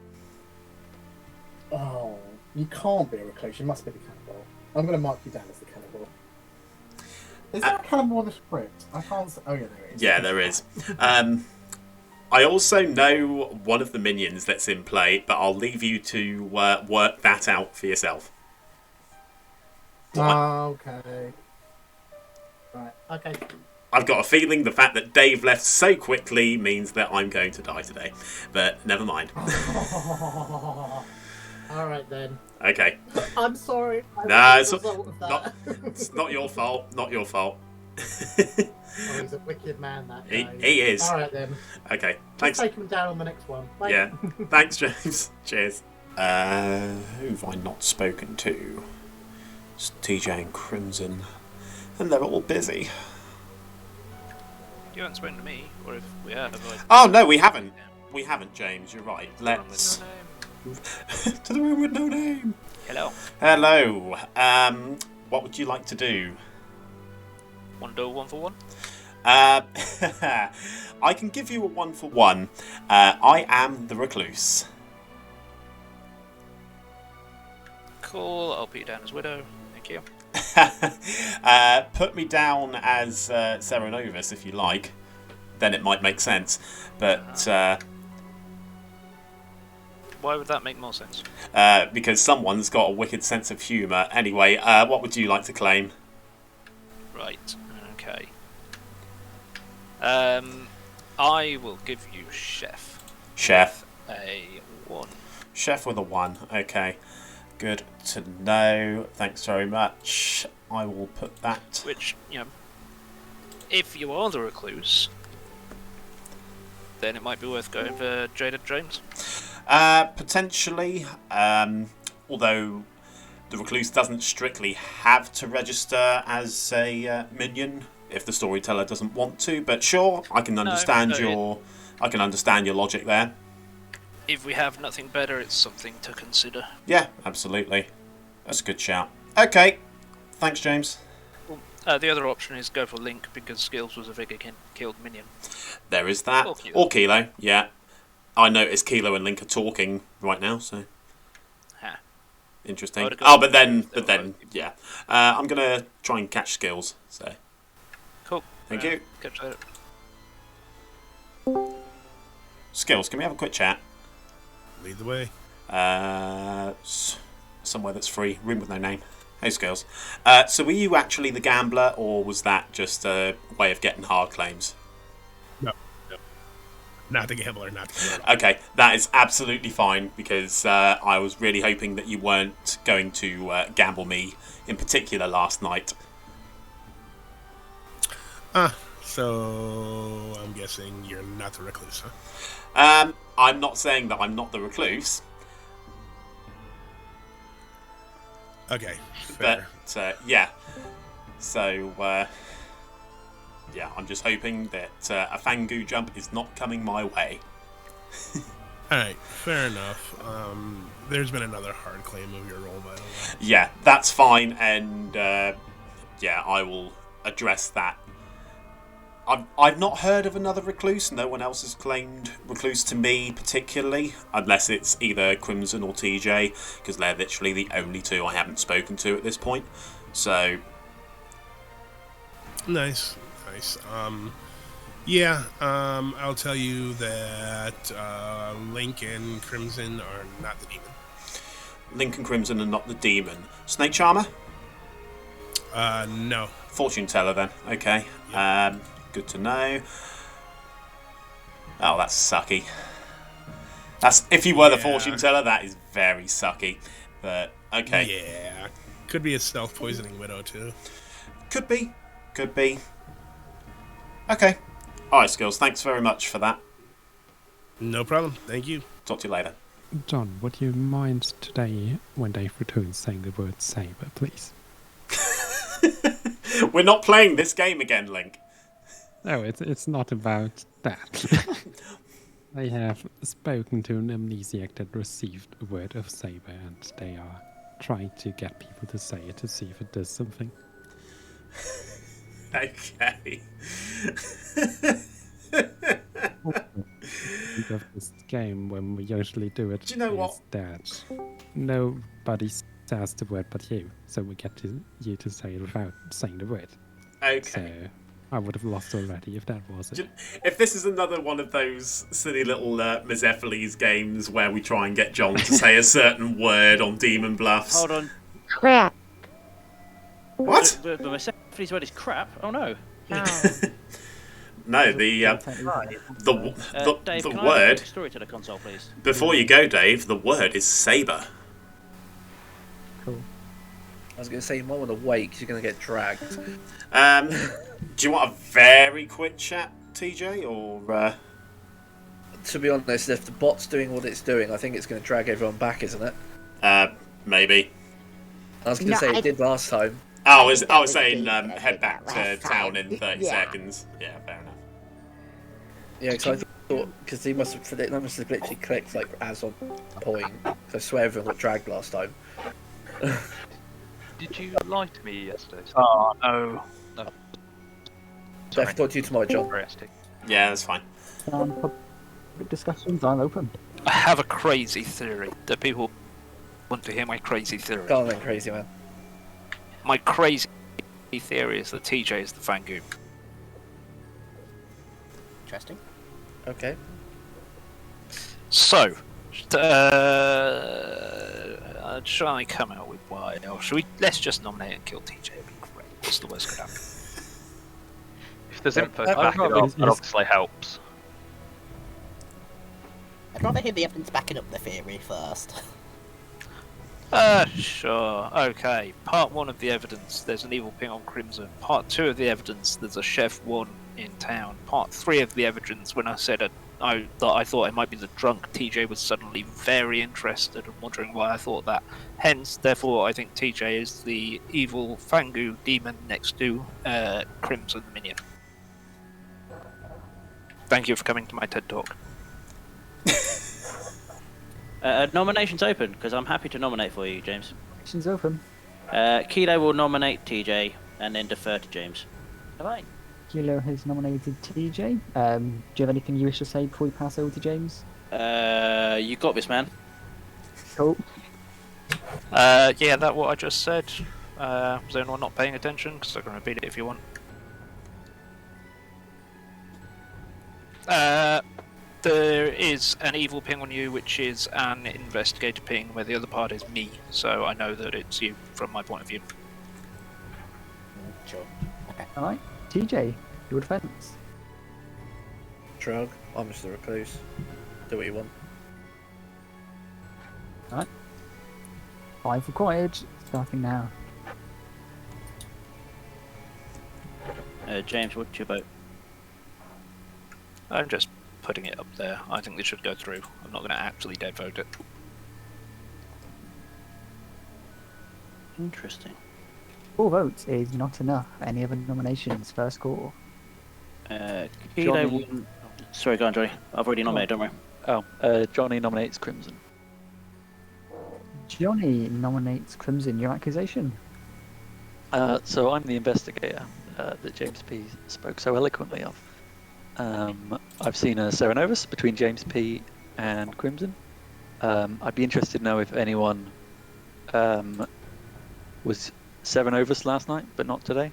[SPEAKER 2] Oh, you can't be a recluse. You must be the cannibal. I'm going to mark you down as the cannibal. Is there a cannibal on the script? I can't. Oh yeah, there is.
[SPEAKER 3] Yeah, there is. I also know one of the minions that's in play, but I'll leave you to work that out for yourself.
[SPEAKER 2] Okay. Right. Okay.
[SPEAKER 3] I've got a feeling the fact that Dave left so quickly means that I'm going to die today. But never mind.
[SPEAKER 2] All right then.
[SPEAKER 3] Okay.
[SPEAKER 2] I'm sorry.
[SPEAKER 3] No, it's not your fault. Not your fault.
[SPEAKER 2] Oh, he's a wicked man, that guy.
[SPEAKER 3] He is.
[SPEAKER 2] All right then.
[SPEAKER 3] Okay. Thanks.
[SPEAKER 2] Just take him down on the next one. Bye.
[SPEAKER 3] Yeah. Thanks, James. Cheers. Who have I not spoken to? It's TJ and Crimson. And they're all busy.
[SPEAKER 6] You haven't spoken to me, or if we have,
[SPEAKER 3] Oh, no, we haven't. We haven't, James. You're right. Let's... to the room with no name.
[SPEAKER 6] Hello.
[SPEAKER 3] Hello. What would you like to do?
[SPEAKER 6] Want to do a 1-for-1?
[SPEAKER 3] I can give you a 1-for-1. I am the recluse.
[SPEAKER 6] Cool, I'll put you down as widow. Thank you.
[SPEAKER 3] Put me down as Serenovus if you like. Then it might make sense. But
[SPEAKER 6] why would that make more sense?
[SPEAKER 3] Because someone's got a wicked sense of humour. Anyway, what would you like to claim?
[SPEAKER 6] Right. Okay. I will give you chef.
[SPEAKER 3] Chef.
[SPEAKER 6] A 1.
[SPEAKER 3] Chef with a 1. Okay. Good to know. Thanks very much. I will put that.
[SPEAKER 6] Which, if you are the recluse, then it might be worth going for JadedJames.
[SPEAKER 3] Potentially. Although the recluse doesn't strictly have to register as a minion if the storyteller doesn't want to. But sure, I can understand I can understand your logic there.
[SPEAKER 6] If we have nothing better, it's something to consider.
[SPEAKER 3] Yeah, absolutely. That's a good shout. Okay. Thanks, James.
[SPEAKER 6] The other option is go for Link, because Skilz was a vigor killed minion.
[SPEAKER 3] There is that. Or Kilo, yeah. I notice Kilo and Link are talking right now, so...
[SPEAKER 6] Ha.
[SPEAKER 3] Interesting. Oh, but then, yeah. I'm going to try and catch Skilz, so...
[SPEAKER 6] Cool.
[SPEAKER 3] Thank you.
[SPEAKER 6] Catch that.
[SPEAKER 3] Skilz, can we have a quick chat?
[SPEAKER 10] Lead the way.
[SPEAKER 3] Somewhere that's free. Room with no name. Hey, Skilz. So were you actually the gambler, or was that just a way of getting hard claims?
[SPEAKER 10] No. Not the gambler, not the gambler.
[SPEAKER 3] Okay, that is absolutely fine, because I was really hoping that you weren't going to gamble me in particular last night.
[SPEAKER 10] So I'm guessing you're not the recluse, huh?
[SPEAKER 3] I'm not saying that I'm not the recluse.
[SPEAKER 10] Okay, fair.
[SPEAKER 3] But, yeah. So, yeah, I'm just hoping that a Fangu jump is not coming my way.
[SPEAKER 10] Alright, fair enough. There's been another hard claim of your role, by the way.
[SPEAKER 3] Yeah, that's fine, and, yeah, I will address that. I've not heard of another recluse. No one else has claimed recluse to me particularly, unless it's either Crimson or TJ, because they're literally the only two I haven't spoken to at this point. So,
[SPEAKER 10] nice. Yeah. I'll tell you that Link and Crimson are not the demon.
[SPEAKER 3] Link and Crimson are not the demon. Snake Charmer?
[SPEAKER 10] No.
[SPEAKER 3] Fortune Teller then. Okay. Yep. Good to know. Oh, that's sucky. That's if you were the fortune teller, that is very sucky. But okay.
[SPEAKER 10] Yeah. Could be a self-poisoning widow too.
[SPEAKER 3] Could be. Okay. Alright, Skilz, thanks very much for that.
[SPEAKER 10] No problem. Thank you.
[SPEAKER 3] Talk to you later.
[SPEAKER 5] John, would you mind today, when Dave returns, saying the word saber, please?
[SPEAKER 3] We're not playing this game again, Link.
[SPEAKER 5] No, it's not about that. I have spoken to an amnesiac that received a word of saber, and they are trying to get people to say it to see if it does something.
[SPEAKER 3] Okay.
[SPEAKER 5] Of this game, when we usually do it,
[SPEAKER 3] do you know what?
[SPEAKER 5] That nobody says the word but you, so we get you to say it without saying the word.
[SPEAKER 3] Okay.
[SPEAKER 5] So I would have lost already if that was it.
[SPEAKER 3] If this is another one of those silly little Mezephiles games where we try and get John to say a certain word on Demon Bluffs.
[SPEAKER 13] Hold on.
[SPEAKER 11] Crap.
[SPEAKER 3] What?
[SPEAKER 13] The Mezephiles word is crap? Oh no.
[SPEAKER 3] No, the
[SPEAKER 13] Dave, can I
[SPEAKER 3] word.
[SPEAKER 13] have a Storyteller console, please?
[SPEAKER 3] Before you go, Dave, the word is saber.
[SPEAKER 4] Cool.
[SPEAKER 14] I was going to say you might want to wait because you're going to get dragged.
[SPEAKER 3] Do you want a very quick chat, TJ, or?
[SPEAKER 14] To be honest, if the bot's doing what it's doing, I think it's going to drag everyone back, isn't it?
[SPEAKER 3] Maybe.
[SPEAKER 14] I was going to say it did last time.
[SPEAKER 3] I was saying head back to town in 30 seconds. Yeah, fair enough.
[SPEAKER 14] Yeah, because I thought they must have literally clicked like as on point. So I swear everyone got dragged last time.
[SPEAKER 8] Did you lie to me yesterday?
[SPEAKER 6] Oh no.
[SPEAKER 14] Def, talk to you tomorrow, John.
[SPEAKER 3] Yeah, that's fine.
[SPEAKER 4] Public discussions, I'm open.
[SPEAKER 6] I have a crazy theory. Do people want to hear my crazy theory?
[SPEAKER 14] Go on then, crazy man.
[SPEAKER 6] My crazy theory is that TJ is the Fangu.
[SPEAKER 12] Interesting.
[SPEAKER 14] Okay.
[SPEAKER 6] So, shall I come out with why? Or should we? Let's just nominate and kill TJ. It'd be great. What's the worst could happen?
[SPEAKER 8] If there's info to back it up, that obviously helps.
[SPEAKER 12] I'd rather hear the evidence backing up the theory first.
[SPEAKER 6] Sure. Okay. Part 1 of the evidence, there's an evil ping on Crimson. Part 2 of the evidence, there's a Chef 1 in town. Part 3 of the evidence, when I said that I thought I might be the drunk, TJ was suddenly very interested and wondering why I thought that. Hence, therefore, I think TJ is the evil Fangu demon next to Crimson minion. Thank you for coming to my TED Talk.
[SPEAKER 13] Nominations open, because I'm happy to nominate for you, James.
[SPEAKER 4] Nominations open.
[SPEAKER 13] Kilo will nominate TJ and then defer to James.
[SPEAKER 4] Alright. Kilo has nominated TJ. Do you have anything you wish to say before we pass over to James?
[SPEAKER 13] You got this, man.
[SPEAKER 4] Cool.
[SPEAKER 6] Yeah, that what I just said. Was anyone not paying attention? Because I can repeat it if you want. There is an evil ping on you, which is an investigator ping, where the other part is me, so I know that it's you from my point of view.
[SPEAKER 12] Sure. Okay.
[SPEAKER 4] Alright. TJ, your defense.
[SPEAKER 14] Shrug. I'm just a recluse. Do what you want.
[SPEAKER 4] Alright. 5 required, starting now.
[SPEAKER 13] James, what's your vote?
[SPEAKER 6] I'm just putting it up there. I think this should go through. I'm not going to actually dead vote it.
[SPEAKER 13] Interesting.
[SPEAKER 4] 4 votes is not enough. Any other nominations? First call.
[SPEAKER 13] Kilo. Sorry, go on, Johnny. I've already nominated, don't worry.
[SPEAKER 9] Johnny nominates Crimson.
[SPEAKER 4] Johnny nominates Crimson. Your accusation?
[SPEAKER 9] So I'm the investigator that James P spoke so eloquently of. I've seen a Serenovus between James P and Crimson. I'd be interested to know if anyone was Serenovus last night, but not today.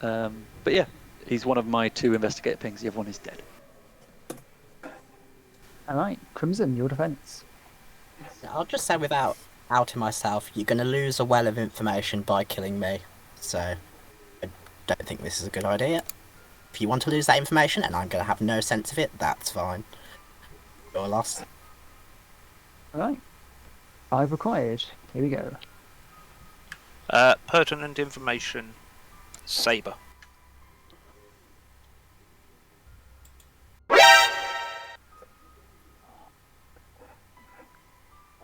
[SPEAKER 9] But yeah, he's one of my 2 investigator pings. The other one is dead.
[SPEAKER 4] Alright, Crimson, your defense.
[SPEAKER 12] I'll just say without outing myself, you're going to lose a well of information by killing me. So, I don't think this is a good idea. If you want to lose that information and I'm going to have no sense of it, that's fine. Your loss.
[SPEAKER 4] Alright. 5 required. Here we go.
[SPEAKER 6] Pertinent information. Saber.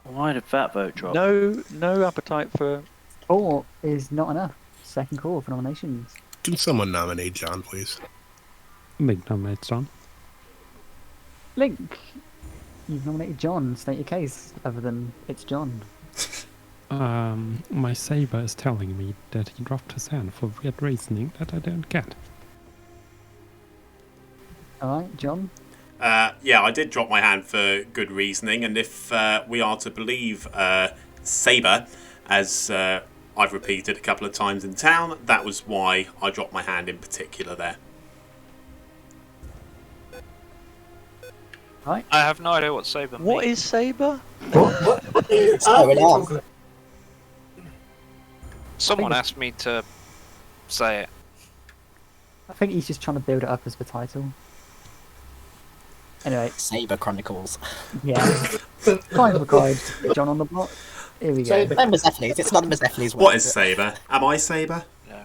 [SPEAKER 13] Why did that vote drop?
[SPEAKER 9] No appetite for...
[SPEAKER 4] 4 is not enough. Second call for nominations.
[SPEAKER 10] Can someone nominate John, please?
[SPEAKER 5] Link nominates John.
[SPEAKER 4] Link, you've nominated John. State your case, other than it's John.
[SPEAKER 5] My saber is telling me that he dropped his hand for weird reasoning that I don't get.
[SPEAKER 4] Alright, John?
[SPEAKER 3] Yeah, I did drop my hand for good reasoning, and if we are to believe Saber, as I've repeated a couple of times in town, that was why I dropped my hand in particular there.
[SPEAKER 4] Right.
[SPEAKER 6] I have no idea what Saber means.
[SPEAKER 9] What is Saber?
[SPEAKER 6] Someone asked me to say it.
[SPEAKER 4] I think he's just trying to build it up as the title. Anyway.
[SPEAKER 12] Saber Chronicles.
[SPEAKER 4] Yeah. 5 required. John on the block. Here we go.
[SPEAKER 12] It's not Mazephi's word.
[SPEAKER 3] What is Saber? Am I Saber? No.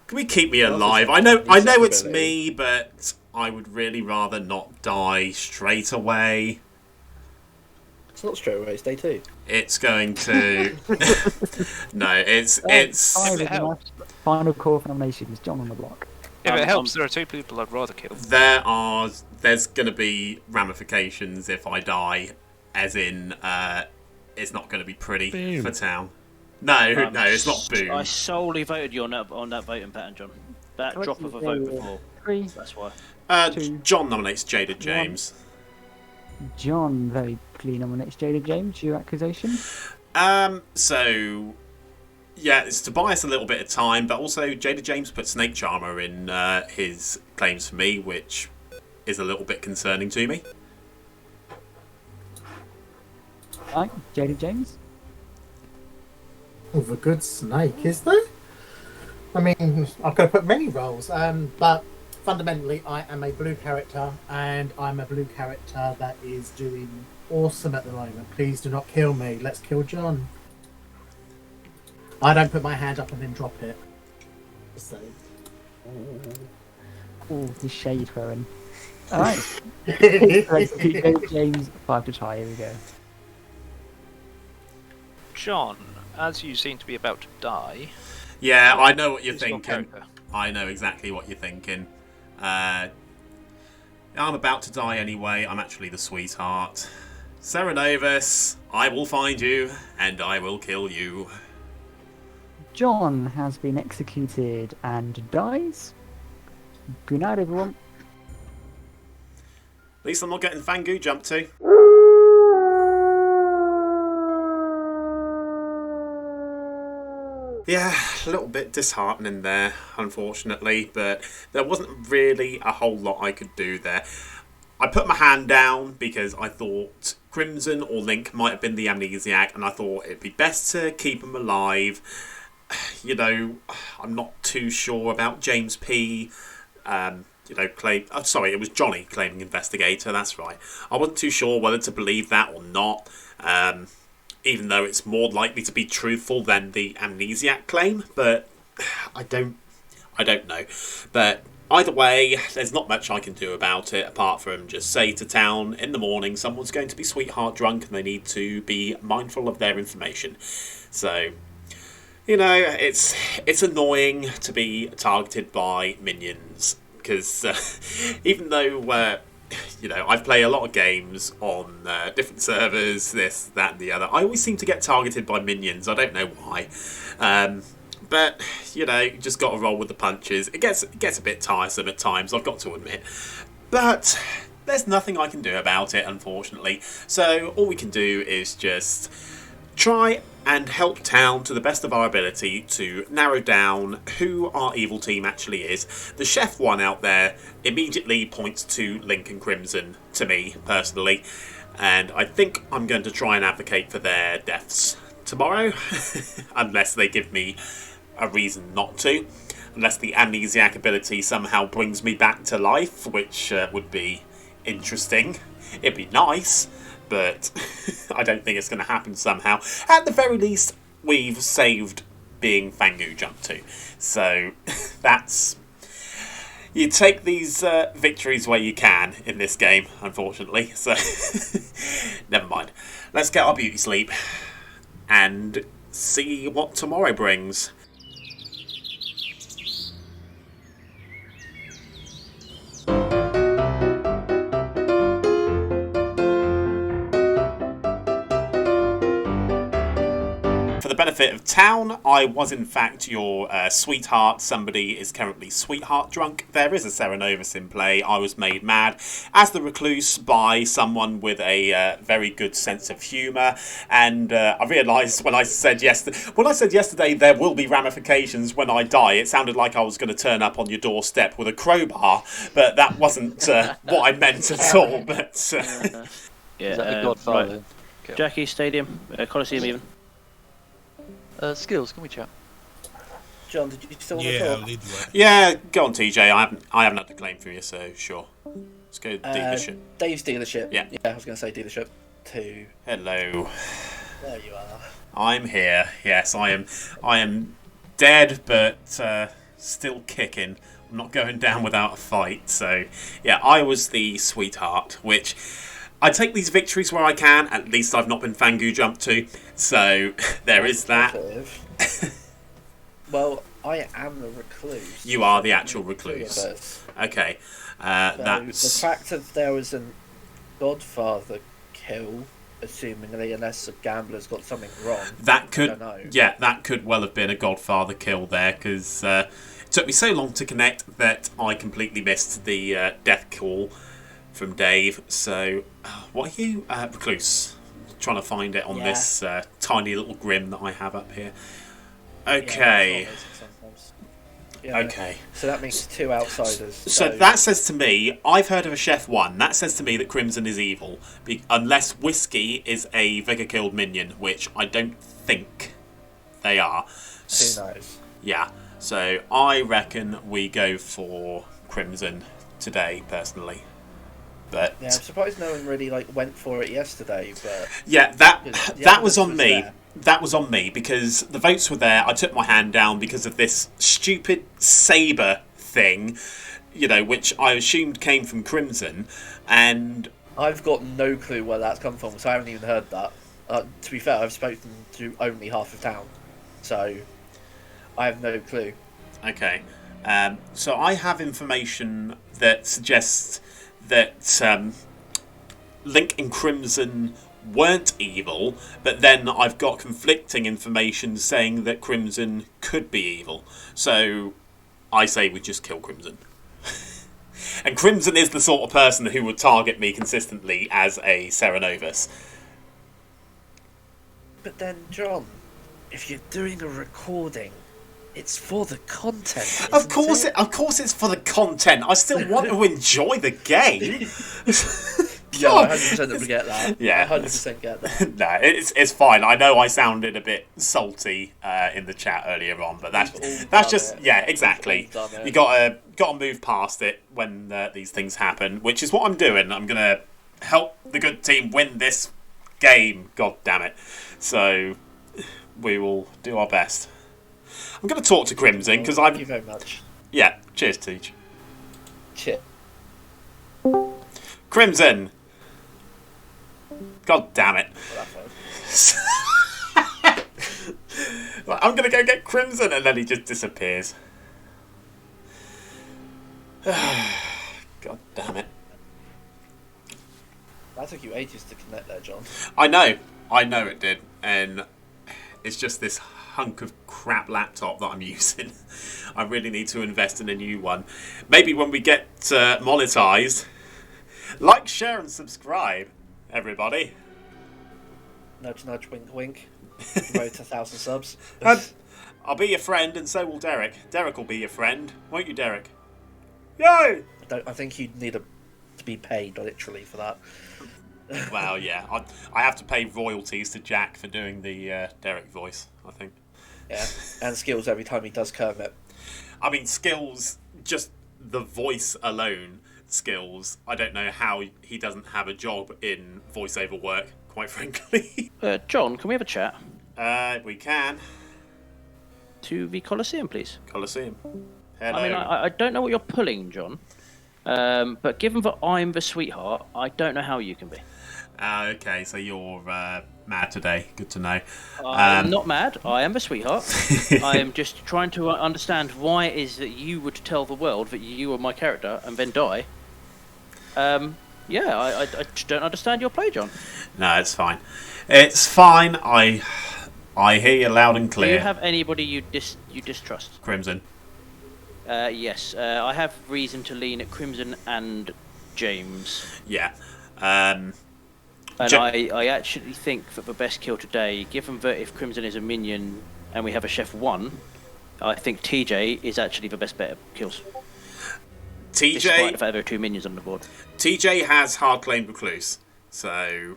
[SPEAKER 3] Can we keep me alive? I know it's me, but I would really rather not die straight away.
[SPEAKER 14] It's not straight away, it's day 2.
[SPEAKER 3] It's going to... No, it's...
[SPEAKER 4] Final call for nominations. John on the block.
[SPEAKER 6] If it helps, there are 2 people I'd rather kill.
[SPEAKER 3] There's going to be ramifications if I die, as in, it's not going to be pretty for town. No, it's not boom.
[SPEAKER 13] I solely voted you on that voting pattern, John. That drop of a vote before.
[SPEAKER 4] 3.
[SPEAKER 13] That's why.
[SPEAKER 3] John nominates JadedJames.
[SPEAKER 4] John very clearly nominates JadedJames. Your accusation?
[SPEAKER 3] So... Yeah, it's to buy us a little bit of time, but also JadedJames put Snake Charmer in his claims for me, which is a little bit concerning to me.
[SPEAKER 4] Right, JadedJames?
[SPEAKER 2] Oh, the good snake, is there? I mean, I could have put many roles, but fundamentally, I am a blue character, and I'm a blue character that is doing awesome at the moment. Please do not kill me. Let's kill John. I don't put my hand up and then drop it. So.
[SPEAKER 4] Oh, the shade throwing. Alright. JadedJames, 5 to tie. Here we go.
[SPEAKER 6] John, as you seem to be about to die.
[SPEAKER 3] Yeah, I know what you're
[SPEAKER 6] is your
[SPEAKER 3] thinking.
[SPEAKER 6] character?
[SPEAKER 3] I know exactly what you're thinking. I'm about to die anyway. I'm actually the sweetheart. Serenovus, I will find you, and I will kill you.
[SPEAKER 4] John has been executed and dies. Good night, everyone.
[SPEAKER 3] At least I'm not getting Fangu jumped to. Yeah, a little bit disheartening there, unfortunately, but there wasn't really a whole lot I could do there. I put my hand down because I thought Crimson or Link might have been the amnesiac, and I thought it'd be best to keep him alive. You know, I'm not too sure about James P. Sorry, it was Johnny claiming investigator, that's right. I wasn't too sure whether to believe that or not. Even though it's more likely to be truthful than the amnesiac claim, but I don't know. But either way, there's not much I can do about it apart from just say to town in the morning someone's going to be sweetheart drunk and they need to be mindful of their information. So, you know, it's annoying to be targeted by minions because even though you know, I play a lot of games on different servers, this, that, and the other. I always seem to get targeted by minions. I don't know why. But, you know, you just got to roll with the punches. It gets a bit tiresome at times, I've got to admit. But there's nothing I can do about it, unfortunately. So all we can do is just try and help town to the best of our ability to narrow down who our evil team actually is. The chef one out there immediately points to Link and Crimson to me, personally, and I think I'm going to try and advocate for their deaths tomorrow, unless they give me a reason not to. Unless the amnesiac ability somehow brings me back to life, which would be interesting. It'd be nice, but I don't think it's going to happen somehow. At the very least, we've saved being Fangu jumped to. So that's... You take these victories where you can in this game, unfortunately. So never mind. Let's get our beauty sleep and see what tomorrow brings. For the benefit of town, I was in fact your sweetheart. Somebody is currently sweetheart drunk. There is a Serenovus in play. I was made mad as the recluse by someone with a very good sense of humour, and I realised when I said yesterday there will be ramifications when I die, it sounded like I was going to turn up on your doorstep with a crowbar, but that wasn't what I meant at all. But
[SPEAKER 9] yeah, is that the Godfather?
[SPEAKER 13] Right. Okay. Jacqui Stadium, Coliseum even.
[SPEAKER 9] Skilz, can we chat?
[SPEAKER 14] John, did you still want to
[SPEAKER 10] Yeah,
[SPEAKER 14] talk?
[SPEAKER 10] lead the way.
[SPEAKER 3] yeah, go on, TJ. I haven't had the claim for you, so sure. Let's go dealership.
[SPEAKER 14] Dave's dealership.
[SPEAKER 3] Yeah.
[SPEAKER 14] I was going to say dealership 2.
[SPEAKER 3] Hello.
[SPEAKER 14] There you are.
[SPEAKER 3] I'm here. Yes, I am dead, but still kicking. I'm not going down without a fight. So, yeah, I was the sweetheart, which I take these victories where I can. At least I've not been Fangu jumped to. So, there is that.
[SPEAKER 14] Well, I am the recluse.
[SPEAKER 3] You are the actual recluse. Okay. That's...
[SPEAKER 14] The fact that there was a Godfather kill, assumingly, unless a gambler's got something wrong.
[SPEAKER 3] That could,
[SPEAKER 14] I don't know.
[SPEAKER 3] yeah, that could well have been a Godfather kill there, because it took me so long to connect that I completely missed the death call from Dave. So, what are you, recluse? Trying to find it on this tiny little grim that I have up here. Okay.
[SPEAKER 14] Yeah,
[SPEAKER 3] okay.
[SPEAKER 14] So that means 2 outsiders.
[SPEAKER 3] So that says to me, I've heard of a chef 1. That says to me that Crimson is evil, unless Whiskey is a Vigor-killed minion, which I don't think they are.
[SPEAKER 14] Who knows?
[SPEAKER 3] Yeah. So I reckon we go for Crimson today, personally. But
[SPEAKER 14] yeah, I'm surprised no one really went for it yesterday. But
[SPEAKER 3] yeah, that was on me. That was on me because the votes were there. I took my hand down because of this stupid saber thing, which I assumed came from Crimson, and
[SPEAKER 14] I've got no clue where that's come from, so I haven't even heard that. To be fair, I've spoken to only half of town, so I have no clue.
[SPEAKER 3] Okay, so I have information that suggests that Link and Crimson weren't evil, but then I've got conflicting information saying that Crimson could be evil. So I say we just kill Crimson. And Crimson is the sort of person who would target me consistently as a Serenovus.
[SPEAKER 14] But then, John, if you're doing a recording, it's for the content.
[SPEAKER 3] Of course it's for the content. I still want to enjoy the game.
[SPEAKER 14] Yeah, I 100% get that.
[SPEAKER 3] Yeah,
[SPEAKER 14] 100% get that.
[SPEAKER 3] No, it's fine. I know I sounded a bit salty in the chat earlier on, but that's just exactly. You gotta move past it when these things happen, which is what I'm doing. I'm gonna help the good team win this game. God damn it! So we will do our best. I'm gonna talk to Crimson because
[SPEAKER 14] Thank you very much.
[SPEAKER 3] Yeah, cheers, Teach.
[SPEAKER 14] Cheers.
[SPEAKER 3] Crimson. God damn it. I'm gonna go get Crimson, and then he just disappears. God damn it.
[SPEAKER 14] That took you ages to connect there, John.
[SPEAKER 3] I know it did, and it's just this hunk of crap laptop that I'm using. I really need to invest in a new one. Maybe when we get monetized. Like, share, and subscribe, everybody.
[SPEAKER 14] Nudge, nudge, wink, wink. Road to 1,000 subs.
[SPEAKER 3] I'll be your friend, and so will Derek. Derek will be your friend, won't you, Derek? Yo!
[SPEAKER 14] I think you'd need to be paid, literally, for that.
[SPEAKER 3] Well, yeah. I have to pay royalties to Jack for doing the Derek voice, I think.
[SPEAKER 14] Yeah, and Skilz every time he does Kermit.
[SPEAKER 3] I mean, Skilz, just the voice alone, Skilz, I don't know how he doesn't have a job in voiceover work, quite frankly.
[SPEAKER 13] John, can we have a chat?
[SPEAKER 3] We can.
[SPEAKER 13] To the Colosseum, please.
[SPEAKER 3] Colosseum. Hello.
[SPEAKER 13] I mean, I don't know what you're pulling, John. But given that I'm the sweetheart, I don't know how you can be.
[SPEAKER 3] Okay, so you're mad today. Good to know.
[SPEAKER 13] I'm not mad. I am the sweetheart. I am just trying to understand why it is that you would tell the world that you are my character and then die. Yeah, I just don't understand your play, John.
[SPEAKER 3] No, it's fine. It's fine. I hear you loud and clear.
[SPEAKER 13] Do you have anybody you distrust?
[SPEAKER 3] Crimson.
[SPEAKER 13] Yes, I have reason to lean at Crimson and James.
[SPEAKER 3] Yeah.
[SPEAKER 13] And I actually think that the best kill today, given that if Crimson is a minion and we have a Chef 1, I think TJ is actually the best bet at kills.
[SPEAKER 3] TJ,
[SPEAKER 13] despite the fact there are 2 minions on the board.
[SPEAKER 3] TJ has hard claim Recluse, so...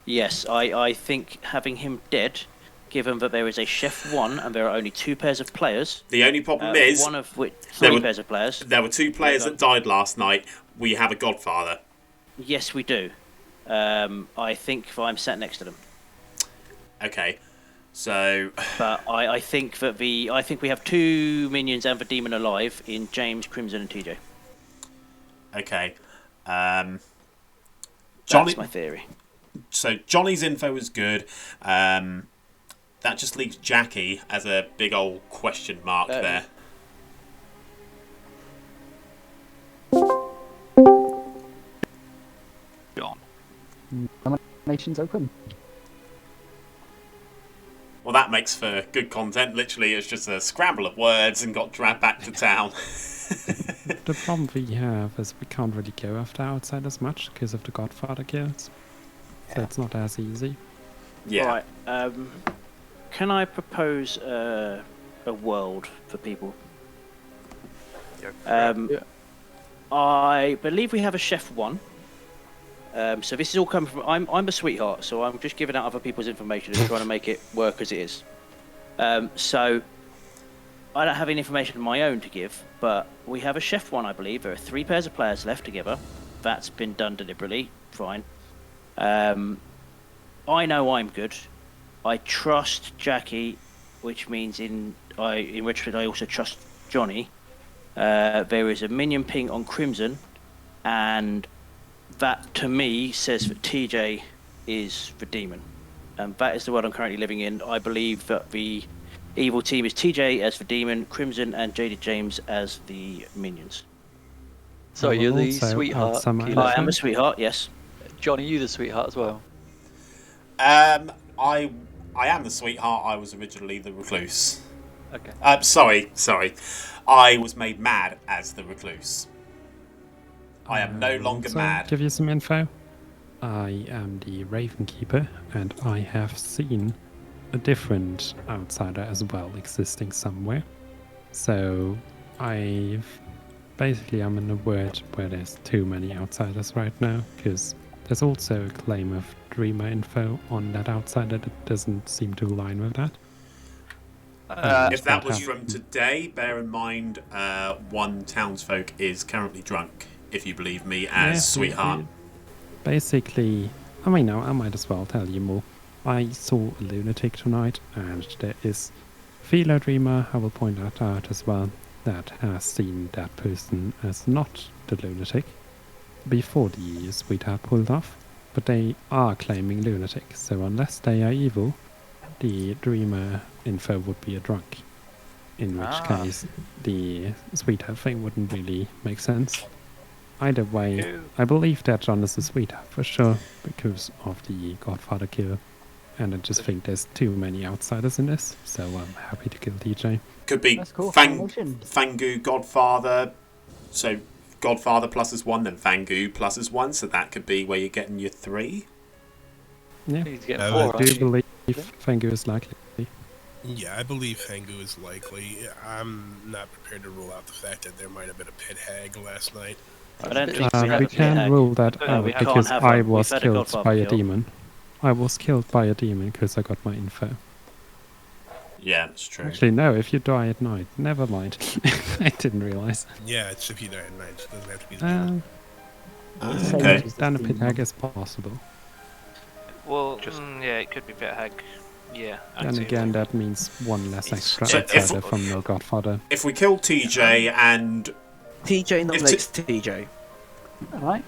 [SPEAKER 13] Yes, I think having him dead, given that there is a Chef 1 and there are only 2 pairs of players...
[SPEAKER 3] The only problem is...
[SPEAKER 13] One of which... 3 pairs of players.
[SPEAKER 3] There were 2 players that died last night. We have a Godfather.
[SPEAKER 13] Yes, we do. I think that I'm sat next to them.
[SPEAKER 3] Okay, so...
[SPEAKER 13] But I think that I think we have 2 minions and the demon alive in James, Crimson and TJ.
[SPEAKER 3] Okay.
[SPEAKER 13] Johnny... That's my theory.
[SPEAKER 3] So Johnny's info is good. That just leaves Jacqui as a big old question mark there.
[SPEAKER 8] John.
[SPEAKER 4] Nominations open.
[SPEAKER 3] Well, that makes for good content. Literally, it's just a scramble of words and got dragged back to town.
[SPEAKER 5] The problem we have is we can't really go after outsiders much because of the Godfather kills. So it's not as easy.
[SPEAKER 3] Yeah.
[SPEAKER 13] Right. Can I propose a world for people? I believe we have a Chef 1. So this is all coming from... I'm a sweetheart, so I'm just giving out other people's information and trying to make it work as it is. So I don't have any information of my own to give, but we have a chef one, I believe. There are 3 pairs of players left together. That's been done deliberately. Fine. I know I'm good. I trust Jacqui, which means in retrospect I also trust Johnny. There is a minion ping on Crimson, and that to me says that TJ is the demon. That is the world I'm currently living in. I believe that the evil team is TJ as the demon, Crimson and JadedJames as the minions.
[SPEAKER 9] So you're the sweetheart.
[SPEAKER 13] I am a sweetheart, yes.
[SPEAKER 9] John, are you the sweetheart as well?
[SPEAKER 3] I am the sweetheart. I was originally the recluse.
[SPEAKER 9] Okay.
[SPEAKER 3] Sorry. I was made mad as the recluse. I am no longer
[SPEAKER 5] So,
[SPEAKER 3] mad.
[SPEAKER 5] give you some info. I am the Raven Keeper, and I have seen a different outsider as well existing somewhere. So I'm in a world where there's too many outsiders right now, because there's also a claim of Dreamer info on that outsider that doesn't seem to align with that.
[SPEAKER 3] If that was from today, bear in mind one townsfolk is currently drunk, if you believe me, as sweetheart.
[SPEAKER 5] Basically, I might as well tell you more. I saw a lunatic tonight, and there is Philo Dreamer, I will point that out as well, that has seen that person as not the lunatic before the sweetheart pulled off, but they are claiming lunatic, so unless they are evil, the Dreamer info would be a drunk, in which case the sweetheart thing wouldn't really make sense. Either way, I believe that John is a sweetheart for sure, because of the Godfather kill. And I just think there's too many outsiders in this, so I'm happy to kill TJ.
[SPEAKER 3] Could be Fangu, Godfather. So Godfather pluses 1, then Fangu pluses 1, so that could be where you're getting your 3.
[SPEAKER 5] Yeah, I do believe Fangu is likely.
[SPEAKER 10] Yeah, I believe Fangu is likely. I'm not prepared to rule out the fact that there might have been a pit hag last night.
[SPEAKER 13] I don't think
[SPEAKER 5] we can rule that out because I was killed by a demon. I was killed by a demon because I got my info.
[SPEAKER 3] Yeah, that's true.
[SPEAKER 5] Actually, no, if you die at night, never mind. I didn't realise.
[SPEAKER 10] Yeah, it's if you die at night, so it doesn't have to be the demon.
[SPEAKER 3] Okay.
[SPEAKER 5] Then a pit hag is possible.
[SPEAKER 6] Well, yeah, it could be pit hag. Yeah.
[SPEAKER 5] Then again, that means one less extra
[SPEAKER 3] So
[SPEAKER 5] outsider from the Godfather.
[SPEAKER 3] If we kill TJ and...
[SPEAKER 15] TJ nominates TJ.
[SPEAKER 4] Alright.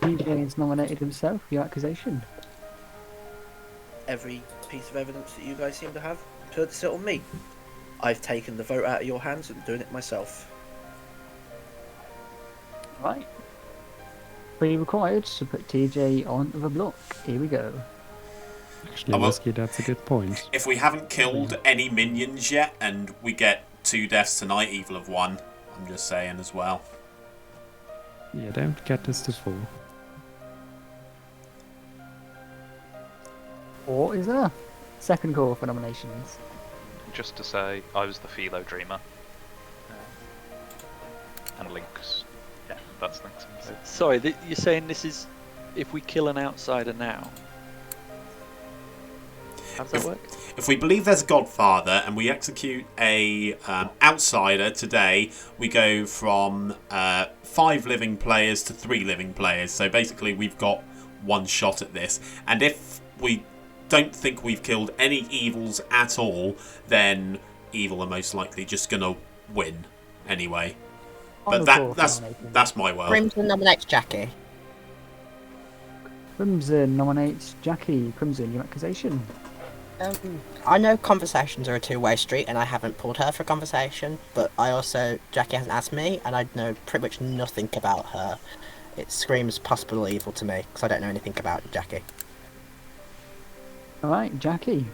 [SPEAKER 4] TJ has nominated himself for your accusation.
[SPEAKER 14] Every piece of evidence that you guys seem to have to sit on me. I've taken the vote out of your hands and doing it myself.
[SPEAKER 4] Right. Be required to put TJ on the block. Here we go.
[SPEAKER 5] Actually, Whiskey, that's a good point.
[SPEAKER 3] If we haven't killed any minions yet, and we get 2 deaths tonight, evil of 1, I'm just saying as well.
[SPEAKER 5] Yeah, don't get this to 4.
[SPEAKER 4] Or is there? Second call for nominations.
[SPEAKER 8] Just to say, I was the Philo Dreamer. And Lynx. Yeah, that's Lynx.
[SPEAKER 9] Sorry, you're saying this is if we kill an outsider now? How does that work?
[SPEAKER 3] If we believe there's a Godfather and we execute a outsider today, we go from 5 living players to 3 living players. So basically we've got 1 shot at this. And if we don't think we've killed any evils at all, then evil are most likely just going to win anyway. But that's my world.
[SPEAKER 12] Crimson nominates Jacqui.
[SPEAKER 4] Crimson nominates Jacqui. Crimson, your accusation.
[SPEAKER 12] I know conversations are a two-way street, and I haven't pulled her for a conversation, but Jacqui hasn't asked me, and I know pretty much nothing about her. It screams possible evil to me, because I don't know anything about Jacqui.
[SPEAKER 4] Alright, Jacqui.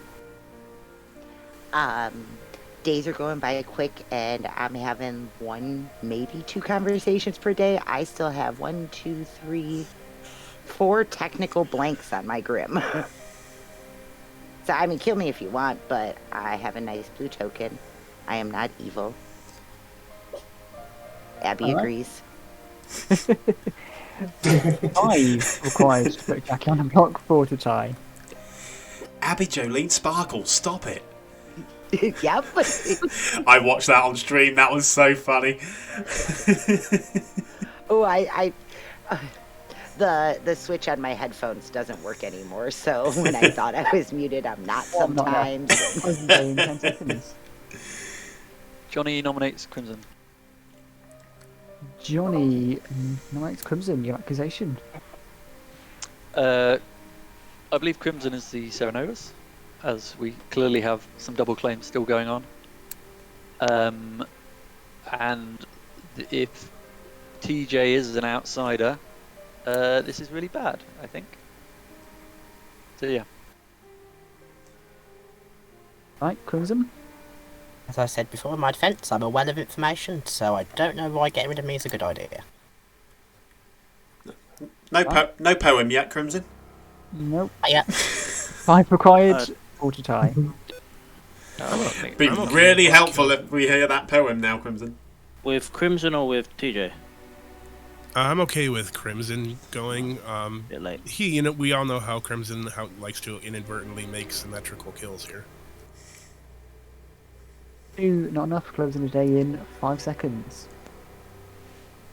[SPEAKER 11] Days are going by quick, and I'm having 1, maybe 2 conversations per day. I still have 1, 2, 3, 4 technical blanks on my Grim. So, I mean, kill me if you want, but I have a nice blue token. I am not evil. Abby agrees.
[SPEAKER 4] I required to put Jacqui on a block 4 to tie.
[SPEAKER 3] Abby Jolene Sparkle, stop it.
[SPEAKER 11] Yep.
[SPEAKER 3] I watched that on stream. That was so funny.
[SPEAKER 11] The switch on my headphones doesn't work anymore, so when I thought I was muted, I'm not sometimes.
[SPEAKER 4] In 10 seconds.
[SPEAKER 9] Johnny nominates Crimson.
[SPEAKER 4] Johnny nominates Crimson. Your accusation.
[SPEAKER 9] I believe Crimson is the Serenovus, as we clearly have some double claims still going on. And if TJ is an outsider, this is really bad, I think. So yeah.
[SPEAKER 4] Right, Crimson.
[SPEAKER 12] As I said before, in my defence, I'm a well of information, so I don't know why getting rid of me is a good idea.
[SPEAKER 3] No poem yet, Crimson?
[SPEAKER 4] Nope.
[SPEAKER 12] Yeah.
[SPEAKER 4] 5 required, 4 to tie.
[SPEAKER 3] It'd be really helpful if we hear that poem now, Crimson.
[SPEAKER 13] With Crimson or with TJ?
[SPEAKER 10] I'm okay with Crimson going.
[SPEAKER 13] Bit late.
[SPEAKER 10] We all know how Crimson likes to inadvertently make symmetrical kills here.
[SPEAKER 4] 2, not enough. Closing the day in 5 seconds.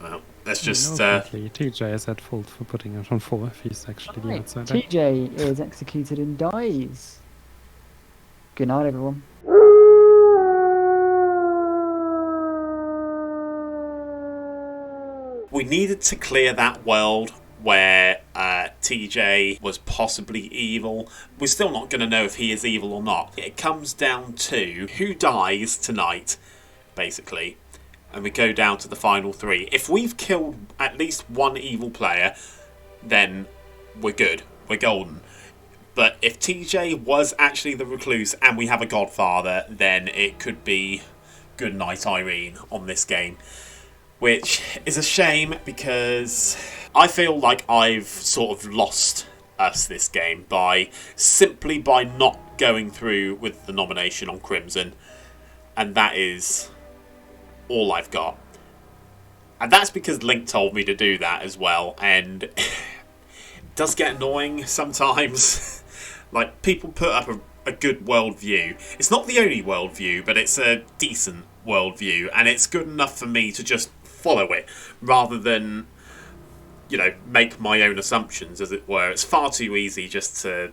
[SPEAKER 3] Well, let's just.
[SPEAKER 5] TJ is at fault for putting it on 4 if he's actually the outsider.
[SPEAKER 4] TJ is executed and dies. Good night, everyone.
[SPEAKER 3] We needed to clear that world where TJ was possibly evil. We're still not going to know if he is evil or not. It comes down to who dies tonight, basically. And we go down to the final 3. If we've killed at least one evil player, then we're good. We're golden. But if TJ was actually the recluse and we have a godfather, then it could be good night Irene on this game. Which is a shame because I feel like I've sort of lost us this game simply by not going through with the nomination on Crimson. And that is all I've got. And that's because Link told me to do that as well. And it does get annoying sometimes. Like, people put up a good worldview. It's not the only worldview, but it's a decent worldview. And it's good enough for me to just follow it rather than make my own assumptions, as it were. It's far too easy just to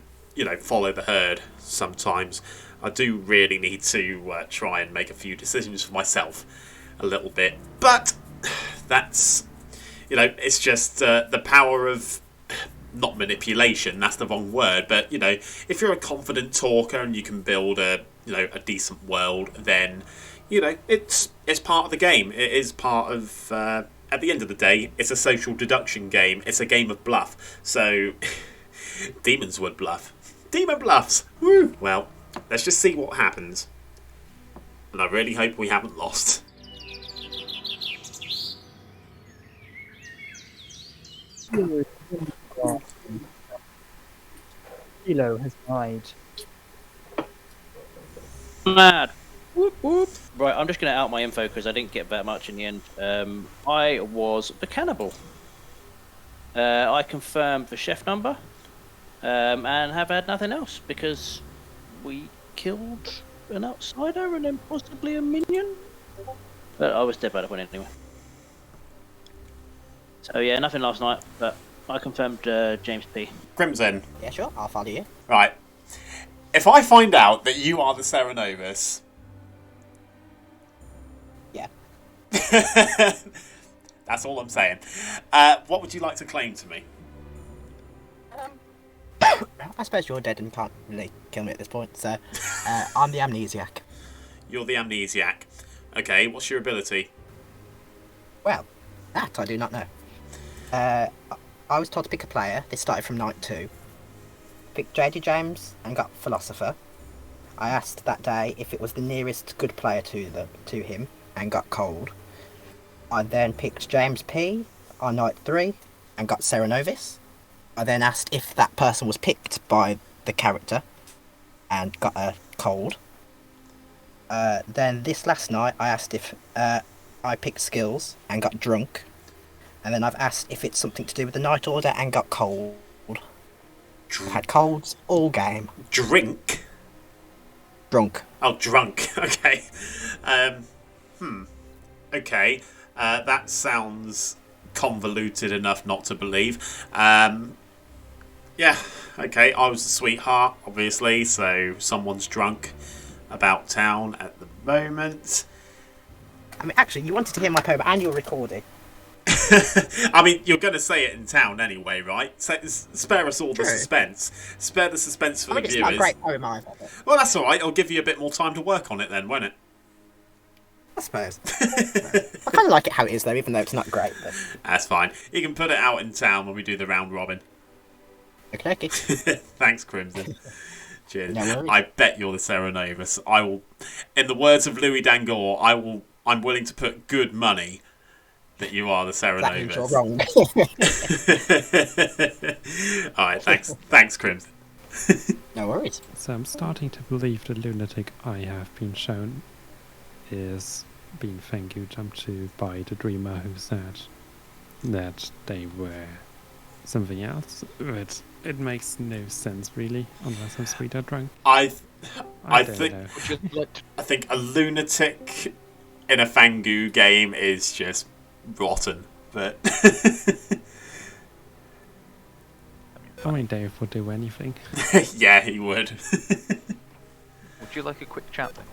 [SPEAKER 3] follow the herd sometimes. I do really need to try and make a few decisions for myself a little bit, but that's it's just the power of not manipulation, that's the wrong word, but if you're a confident talker and you can build a decent world, then it's part of the game. It is part of, at the end of the day, it's a social deduction game. It's a game of bluff. So, demons would bluff. Demon bluffs! Woo! Well, let's just see what happens. And I really hope we haven't lost.
[SPEAKER 4] Kilo has died.
[SPEAKER 13] Mad. Whoop, whoop. Right, I'm just going to out my info because I didn't get that much in the end. I was the cannibal. I confirmed the chef number and have had nothing else because we killed an outsider and then possibly a minion. But I was dead by the point anyway. So yeah, nothing last night, but I confirmed James P.
[SPEAKER 3] Crimson.
[SPEAKER 12] Yeah, sure, I'll follow you.
[SPEAKER 3] Right. If I find out that you are the Serenovus...
[SPEAKER 12] Yeah.
[SPEAKER 3] That's all I'm saying. What would you like to claim to me?
[SPEAKER 12] I suppose you're dead and can't really kill me at this point, so I'm the amnesiac.
[SPEAKER 3] You're the amnesiac. Okay, what's your ability?
[SPEAKER 12] Well, that I do not know. I was told to pick a player. This started from night 2. Picked JadedJames and got Philosopher. I asked that day if it was the nearest good player to him and got Cold. I then picked James P on night 3 and got Serenovus. I then asked if that person was picked by the character and got a Cold. Then this last night I asked if I picked Skilz and got Drunk. And then I've asked if it's something to do with the Night Order and got Cold. I've had colds all game.
[SPEAKER 3] Drink?
[SPEAKER 12] Drunk.
[SPEAKER 3] Oh, drunk. Okay. Okay. That sounds convoluted enough not to believe. Yeah. Okay. I was the sweetheart, obviously, so someone's drunk about town at the moment.
[SPEAKER 12] I mean, actually, you wanted to hear my poem and you're recording.
[SPEAKER 3] I mean, you're going to say it in town anyway, right? Spare us all the suspense. Spare the suspense for the viewers.
[SPEAKER 12] It's not a great poem either.
[SPEAKER 3] Well, that's all right. I'll give you a bit more time to work on it then, won't it?
[SPEAKER 12] I suppose. I kind of like it how it is, though, even though it's not great. But...
[SPEAKER 3] That's fine. You can put it out in town when we do the round robin.
[SPEAKER 12] Okay.
[SPEAKER 3] Thanks, Crimson. Cheers.
[SPEAKER 12] No worries.
[SPEAKER 3] I bet you're the Serenovus. I will, in the words of Louis Dangour, I'm willing to put good money that you are the Serenovus.
[SPEAKER 12] That means you're wrong.
[SPEAKER 3] All right, thanks, Crimson.
[SPEAKER 12] No worries.
[SPEAKER 5] So I'm starting to believe the lunatic I have been shown is being Fengu jumped to by the dreamer who said that they were something else, but it makes no sense really, unless I'm sweet or drunk.
[SPEAKER 3] I
[SPEAKER 5] don't
[SPEAKER 3] think a lunatic in a Fangu game is just rotten, but
[SPEAKER 5] I mean, Dave would do anything.
[SPEAKER 3] Yeah, he would.
[SPEAKER 8] Would you like a quick chat then?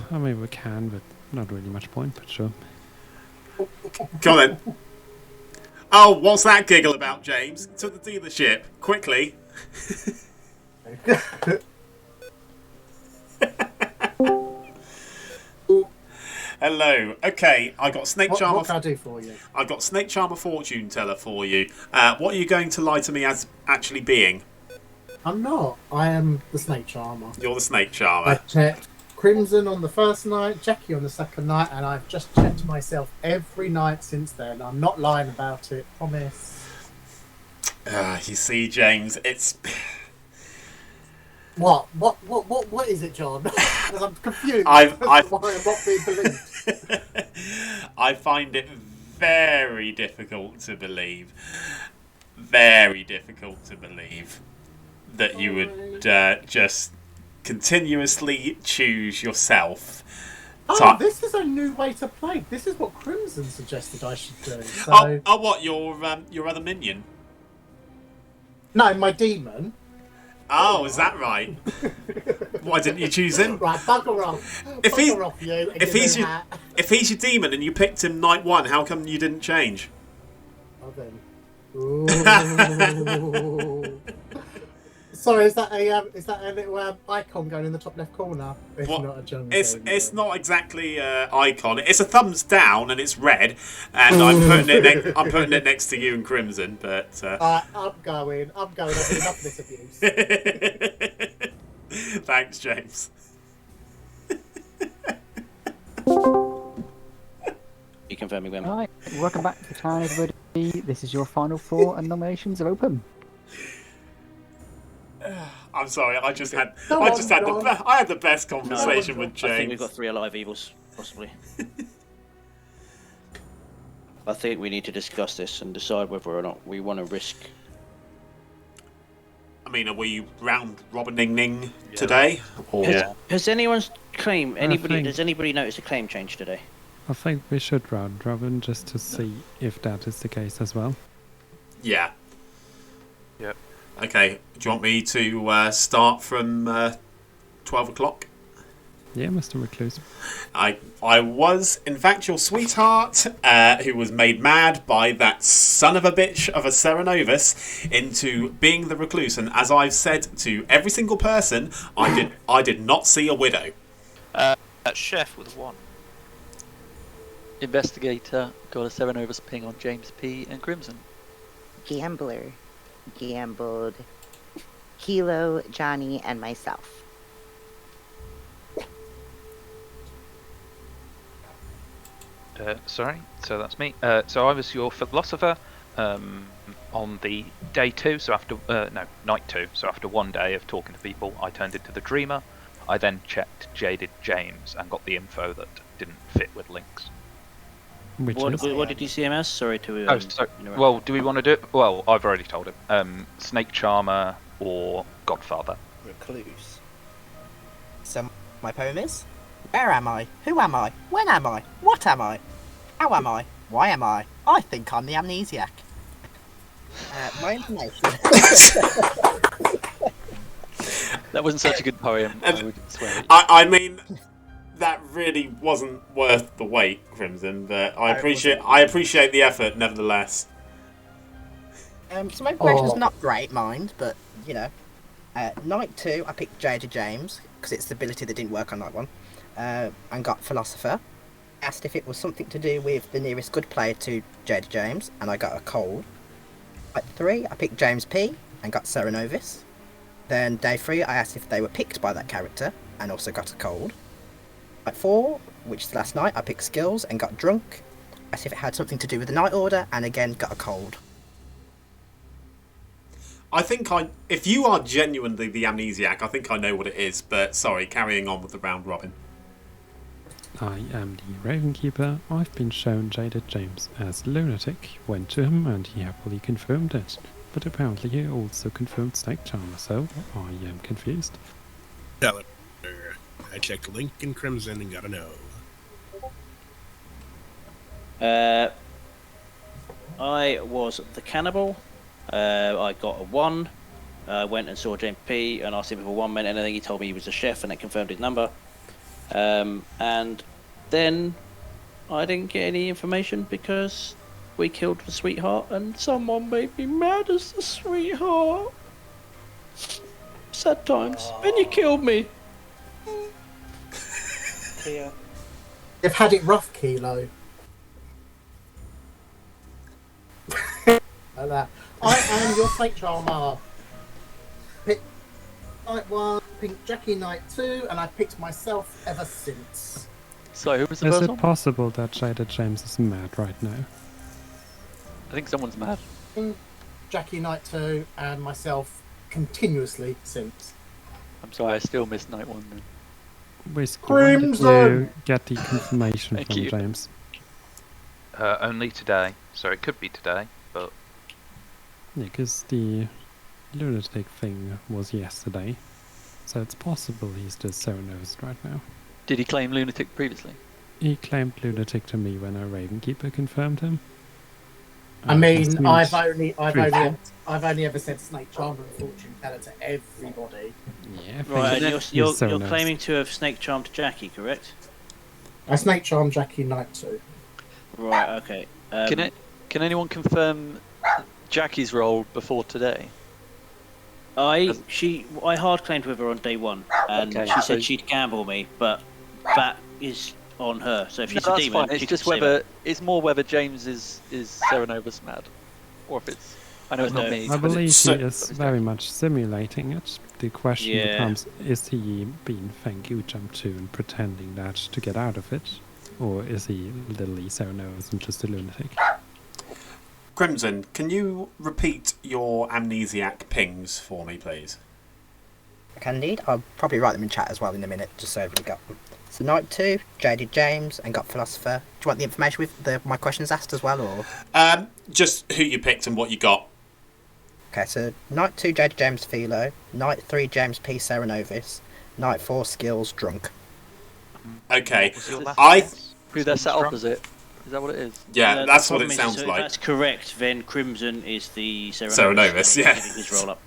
[SPEAKER 5] I mean, we can, but not really much point, but sure.
[SPEAKER 3] Come on then. Oh, what's that giggle about, James? To the dealership, quickly. Hello. Okay, I got Snake Charmer.
[SPEAKER 2] What can I do for you?
[SPEAKER 3] I got Snake Charmer Fortune Teller for you. What are you going to lie to me as actually being?
[SPEAKER 2] I'm not. I am the Snake Charmer.
[SPEAKER 3] You're the Snake
[SPEAKER 2] I
[SPEAKER 3] Charmer.
[SPEAKER 2] checked Crimson on the first night, Jacqui on the second night, and I've just checked myself every night since then. I'm not lying about it. Promise.
[SPEAKER 3] You see, James, it's...
[SPEAKER 2] What is it, John? Because I'm confused.
[SPEAKER 3] Why
[SPEAKER 2] I'm not being believed.
[SPEAKER 3] I find it very difficult to believe. Very difficult to believe that you would just continuously choose yourself.
[SPEAKER 2] Oh, this is a new way to play. This is what Crimson suggested I should do. So...
[SPEAKER 3] Oh, what, your other minion?
[SPEAKER 2] No, my demon.
[SPEAKER 3] Oh, is that right? Why didn't you choose him?
[SPEAKER 2] Right, bugger off. Bugger off, you.
[SPEAKER 3] If he's your demon and you picked him night one, how come you didn't change?
[SPEAKER 2] Oh, then. Ooh. Sorry, is that a little icon going in the top left corner? It's not a jungle.
[SPEAKER 3] It's not exactly an icon. It's a thumbs down and it's red, and I'm putting it next to you and Crimson. But
[SPEAKER 2] I'm going. I've had enough of this abuse.
[SPEAKER 3] Thanks, James.
[SPEAKER 13] You confirming them?
[SPEAKER 4] Alright, welcome back to the town, everybody. This is your final four, and nominations are open.
[SPEAKER 3] I'm sorry. I had the best conversation with James.
[SPEAKER 13] I think we've got 3 alive evils, possibly. I think we need to discuss this and decide whether or not we want to risk.
[SPEAKER 3] I mean, are we round robining today? Or...
[SPEAKER 13] Has anyone's claim? Does anybody notice a claim change today?
[SPEAKER 5] I think we should round robin just to see if that is the case as well.
[SPEAKER 3] Yeah.
[SPEAKER 8] Yep.
[SPEAKER 3] Okay. Do you want me to start from 12 o'clock?
[SPEAKER 5] Yeah, Mr. Recluse.
[SPEAKER 3] I was, in fact, your sweetheart, who was made mad by that son of a bitch of a Serenovus into being the recluse. And as I've said to every single person, I did not see a widow.
[SPEAKER 6] Chef with 1.
[SPEAKER 9] Investigator got a Serenovus ping on James P. and Crimson.
[SPEAKER 11] Gambler gambled Kilo, Johnny, and myself.
[SPEAKER 8] Sorry, so that's me. So I was your philosopher on the day 2, so after night 2. So after 1 day of talking to people, I turned into the dreamer. I then checked JadedJames and got the info that didn't fit with links.
[SPEAKER 13] What did you see him as? Sorry to.
[SPEAKER 8] Well, do we want to do it? Well, I've already told him. Snake Charmer or Godfather.
[SPEAKER 14] Recluse.
[SPEAKER 12] So my poem is: where am I? Who am I? When am I? What am I? How am I? Why am I? I think I'm the amnesiac. My information.
[SPEAKER 9] That wasn't such a good poem, I would swear.
[SPEAKER 3] I mean, that really wasn't worth the wait, Crimson, but I appreciate the effort nevertheless.
[SPEAKER 12] So my information's not great, mind, but, you know. Night 2, I picked JadedJames, because it's the ability that didn't work on Night 1, and got Philosopher. Asked if it was something to do with the nearest good player to JadedJames, and I got a cold. Night 3, I picked James P, and got Serenovis. Then day 3, I asked if they were picked by that character, and also got a cold. Night 4, which is last night, I picked Skilz and got drunk. Asked if it had something to do with the Night Order, and again got a cold.
[SPEAKER 3] I think if you are genuinely the amnesiac, I think I know what it is, but sorry, carrying on with the round robin.
[SPEAKER 5] I am the Ravenkeeper. I've been shown JadedJames as lunatic, went to him and he happily confirmed it. But apparently he also confirmed Snake Charmer, so I am confused.
[SPEAKER 10] Tell it. I checked Link and Crimson and got a no.
[SPEAKER 13] I was the cannibal. I got a 1. Went and saw James P and asked him if a 1 meant anything. He told me he was a chef and it confirmed his number. And then I didn't get any information because we killed the sweetheart and someone made me mad as the sweetheart. Sad times. And you killed me.
[SPEAKER 2] Yeah. They've had it rough, Kilo. Like that. I am your Snake Charmer. Pick Night 1, picked Jacqui Night 2, and I picked myself ever since.
[SPEAKER 9] So who was the
[SPEAKER 5] Is
[SPEAKER 9] first
[SPEAKER 5] it
[SPEAKER 9] one?
[SPEAKER 5] possible that JadedJames is mad right now?
[SPEAKER 9] I think someone's mad.
[SPEAKER 2] Jacqui Night 2 and myself continuously since.
[SPEAKER 9] I'm sorry, I still missed Night 1 then.
[SPEAKER 5] Whiskey, when did you get the confirmation
[SPEAKER 9] Thank
[SPEAKER 5] from
[SPEAKER 9] you.
[SPEAKER 5] James?
[SPEAKER 8] Only today, so it could be today, but
[SPEAKER 5] Yeah, because the lunatic thing was yesterday, so it's possible he's just so nervous right now.
[SPEAKER 9] Did he claim lunatic previously?
[SPEAKER 5] He claimed lunatic to me when our Ravenkeeper confirmed him.
[SPEAKER 2] I mean,
[SPEAKER 5] This
[SPEAKER 2] I've
[SPEAKER 5] means
[SPEAKER 2] only ever said Snake Charmer and Fortune Teller to everybody.
[SPEAKER 5] Yeah,
[SPEAKER 13] Right, and
[SPEAKER 5] he's
[SPEAKER 13] you're
[SPEAKER 5] so nice.
[SPEAKER 13] claiming to have snake charmed Jacqui, correct?
[SPEAKER 2] I Snake Charmed Jacqui Night 2.
[SPEAKER 13] Right, okay.
[SPEAKER 9] Can anyone confirm Jacqui's role before today?
[SPEAKER 13] I hard claimed with her on day 1, and
[SPEAKER 9] Okay,
[SPEAKER 13] she
[SPEAKER 9] so-
[SPEAKER 13] said she'd gamble me, but that is on her. So if she's
[SPEAKER 9] No,
[SPEAKER 13] a
[SPEAKER 9] that's
[SPEAKER 13] demon,
[SPEAKER 9] fine. It's
[SPEAKER 13] she
[SPEAKER 9] just
[SPEAKER 13] can save
[SPEAKER 9] whether
[SPEAKER 13] it.
[SPEAKER 9] it's more whether James is Serenovus mad, or if it's. I know it's not me.
[SPEAKER 5] I believe
[SPEAKER 3] So-
[SPEAKER 5] he is very much simulating it. The question
[SPEAKER 13] Yeah.
[SPEAKER 5] becomes, is he being thank you jump to and pretending that to get out of it? Or is he literally so nervous and just a lunatic?
[SPEAKER 3] Crimson, can you repeat your amnesiac pings for me, please?
[SPEAKER 12] I can indeed. I'll probably write them in chat as well in a minute, just so everybody got them. So Night 2, JadedJames, and got Philosopher. Do you want the information with my questions asked as well, or?
[SPEAKER 3] Just who you picked and what you got.
[SPEAKER 12] Okay, so Night 2, JadedJames, Philo. Night 3, James P. Serenovis. Night 4, Skilz, Drunk.
[SPEAKER 3] Okay,
[SPEAKER 8] was your last
[SPEAKER 3] I
[SPEAKER 8] guess?
[SPEAKER 9] Who they're set
[SPEAKER 8] Drunk?
[SPEAKER 9] opposite? Is that what it is?
[SPEAKER 3] yeah,
[SPEAKER 13] The
[SPEAKER 3] that's what
[SPEAKER 13] problem
[SPEAKER 3] it
[SPEAKER 13] is,
[SPEAKER 3] sounds
[SPEAKER 13] so if
[SPEAKER 3] like.
[SPEAKER 13] that's correct, then Crimson is the Serenovus.
[SPEAKER 3] Serenovus,
[SPEAKER 13] and
[SPEAKER 3] yeah.
[SPEAKER 13] giving his roll up.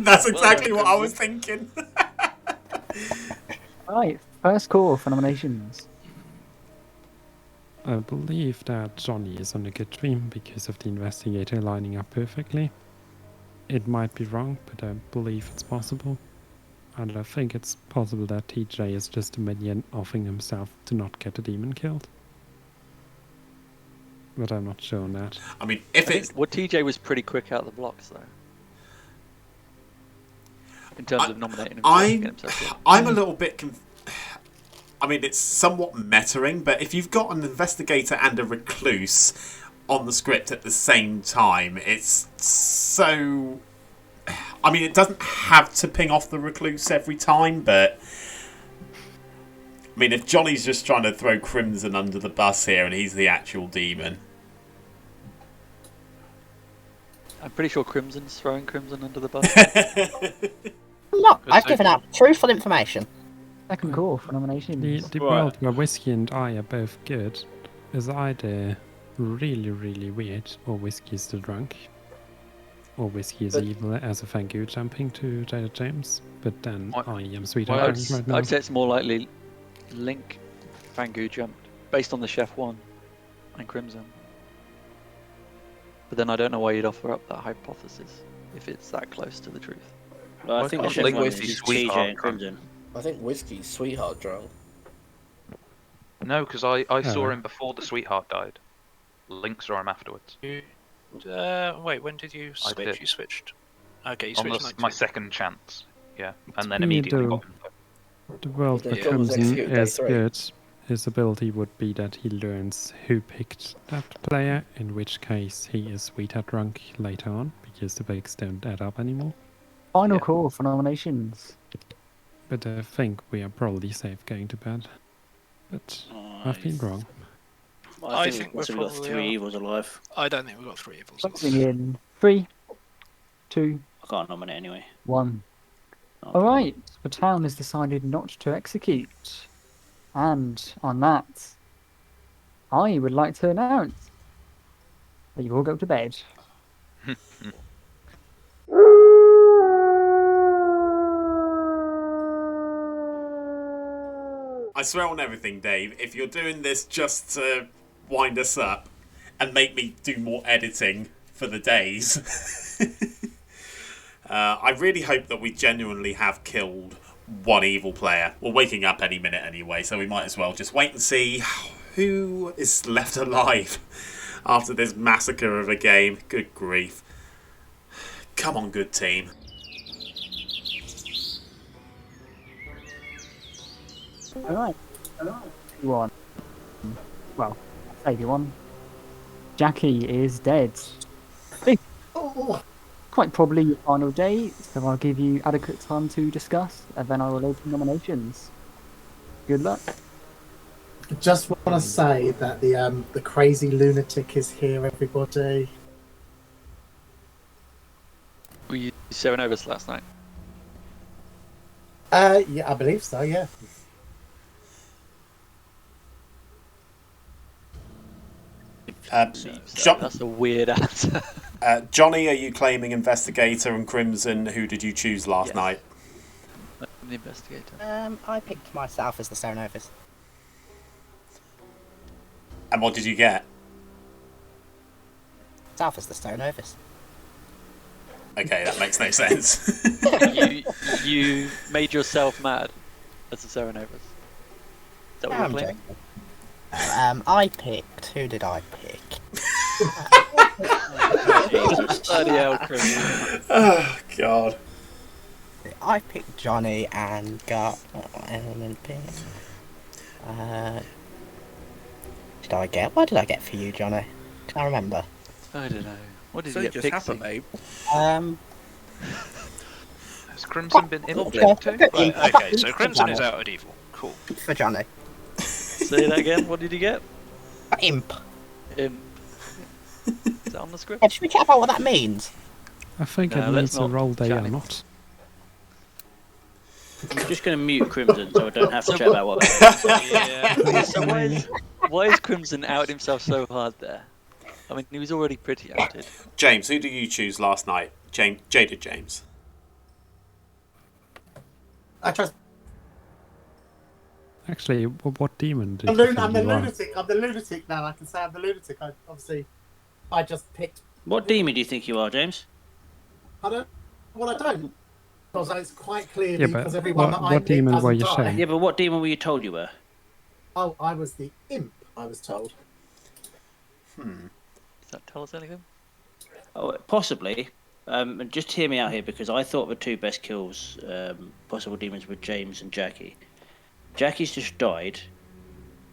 [SPEAKER 3] That's exactly what I was thinking.
[SPEAKER 4] Right, first call for nominations.
[SPEAKER 5] I believe that Johnny is on a good dream because of the investigator lining up perfectly. It might be wrong, but I believe it's possible. And I think it's possible that TJ is just a minion offering himself to not get a demon killed. But I'm not sure on that.
[SPEAKER 3] I mean, if
[SPEAKER 9] I
[SPEAKER 3] it's...
[SPEAKER 9] think, well, TJ was pretty quick out of the blocks though. In terms of nominating himself to get himself killed.
[SPEAKER 3] I'm a little bit... I mean, it's somewhat mettering, but if you've got an investigator and a recluse on the script at the same time, it's so... I mean, it doesn't have to ping off the recluse every time, but... I mean, if Johnny's just trying to throw Crimson under the bus here and he's the actual demon...
[SPEAKER 9] I'm pretty sure Crimson's throwing Crimson under the bus.
[SPEAKER 12] Look, I've given out truthful information.
[SPEAKER 4] Second call for nominations.
[SPEAKER 5] The world where Whiskey and I are both good is either really, really weird, or Whiskey's the drunk, or Whiskey is evil as a thank you jumping to JadedJames. But then I am sweetheart drunk right now.
[SPEAKER 9] I'd say it's more likely Link Fangu jumped based on the Chef 1 and Crimson. But then I don't know why you'd offer up that hypothesis if it's that close to the truth.
[SPEAKER 13] Well, I think the Chef 1 is TJ and Crimson.
[SPEAKER 14] I think Whiskey's sweetheart drunk.
[SPEAKER 8] No, because I saw him before the sweetheart died. Link saw him afterwards.
[SPEAKER 6] Wait, when did you
[SPEAKER 8] I
[SPEAKER 6] switch?
[SPEAKER 8] did.
[SPEAKER 6] You switched. Okay, you
[SPEAKER 8] On
[SPEAKER 6] switched.
[SPEAKER 8] my second chance. Yeah, and then
[SPEAKER 5] Me
[SPEAKER 8] immediately
[SPEAKER 5] too.
[SPEAKER 8] got him.
[SPEAKER 5] The world where
[SPEAKER 14] Yeah.
[SPEAKER 5] Crimson
[SPEAKER 14] Execute day
[SPEAKER 5] is
[SPEAKER 14] 3.
[SPEAKER 5] good, his ability would be that he learns who picked that player, in which case he is sweetheart drunk later on, because the votes don't add up anymore.
[SPEAKER 4] Final call for nominations.
[SPEAKER 5] But I think we are probably safe going to bed. But I've been wrong.
[SPEAKER 6] I think
[SPEAKER 13] we've got 3 evils alive.
[SPEAKER 6] I don't think we've got 3 evils.
[SPEAKER 4] Closing in 3, 2,
[SPEAKER 13] I can't nominate anyway.
[SPEAKER 4] 1. Alright, the town has decided not to execute. And on that, I would like to announce that you all go to bed.
[SPEAKER 3] I swear on everything, Dave, if you're doing this just to wind us up and make me do more editing for the days, I really hope that we genuinely have killed one evil player. We're waking up any minute anyway, so we might as well just wait and see who is left alive after this massacre of a game. Good grief. Come on, good team.
[SPEAKER 4] Alright. Everyone. Well, I say everyone. Jacqui is dead. Quite probably your final day, so I'll give you adequate time to discuss, and then I will open nominations. Good luck.
[SPEAKER 2] I just want to say that the crazy lunatic is here, everybody.
[SPEAKER 9] Were you showing overs last night?
[SPEAKER 2] Yeah, I believe so, yeah.
[SPEAKER 9] That's a weird answer.
[SPEAKER 3] Johnny, are you claiming investigator, and Crimson, who did you choose last night?
[SPEAKER 9] I'm the investigator.
[SPEAKER 12] I picked myself as the Serenovus.
[SPEAKER 3] And what did you get?
[SPEAKER 12] Self as the Serenovus.
[SPEAKER 3] Okay, that makes no sense.
[SPEAKER 9] you made yourself mad as the Serenovus. Is that what you're claiming?
[SPEAKER 12] I picked. Who did I pick?
[SPEAKER 9] Bloody hell, Crimson.
[SPEAKER 3] Oh, God.
[SPEAKER 12] I picked Johnny and got element pick. Did I get? What did I get for you, Johnny? Can I remember?
[SPEAKER 9] I don't know. What did
[SPEAKER 15] So
[SPEAKER 9] you
[SPEAKER 15] it
[SPEAKER 9] get?
[SPEAKER 15] just happened, mate.
[SPEAKER 8] Has Crimson been in
[SPEAKER 12] Okay.
[SPEAKER 8] too?
[SPEAKER 6] Right, okay, so Crimson is out at evil. Cool.
[SPEAKER 12] For Johnny.
[SPEAKER 9] Say that again. What did you get?
[SPEAKER 12] Imp.
[SPEAKER 9] Imp. Is that on the script?
[SPEAKER 12] Hey, should we chat about what that means?
[SPEAKER 5] I think
[SPEAKER 9] No,
[SPEAKER 5] it
[SPEAKER 9] let's
[SPEAKER 5] needs a
[SPEAKER 9] not
[SPEAKER 5] roll they
[SPEAKER 9] chat
[SPEAKER 5] are
[SPEAKER 9] anymore.
[SPEAKER 5] not.
[SPEAKER 13] I'm just going to mute Crimson so I don't have to
[SPEAKER 9] So
[SPEAKER 13] chat
[SPEAKER 9] what-
[SPEAKER 13] about what that is.
[SPEAKER 9] Yeah. So why is Crimson outed himself so hard there? I mean, he was already pretty outed.
[SPEAKER 3] James, who did you choose last night? JadedJames.
[SPEAKER 2] I trust.
[SPEAKER 5] Actually, what demon did
[SPEAKER 2] I'm
[SPEAKER 5] you
[SPEAKER 2] the
[SPEAKER 5] think you are?
[SPEAKER 2] lunatic. I'm the lunatic now. I can say I'm the lunatic. I just picked.
[SPEAKER 13] What demon do you think you are, James?
[SPEAKER 2] I don't. Well, I don't. Because it's quite clearly
[SPEAKER 5] Yeah, but
[SPEAKER 2] because everyone
[SPEAKER 5] what-
[SPEAKER 2] that I
[SPEAKER 5] what
[SPEAKER 2] picked
[SPEAKER 5] demon were
[SPEAKER 2] doesn't
[SPEAKER 5] you
[SPEAKER 2] die.
[SPEAKER 5] saying?
[SPEAKER 13] Yeah, but what demon were you told you were?
[SPEAKER 2] Oh, I was the imp. I was told.
[SPEAKER 9] Does that tell us anything?
[SPEAKER 13] Oh, possibly. And just hear me out here because I thought the two best kills, possible demons, were James and Jacqui. Jackie's just died,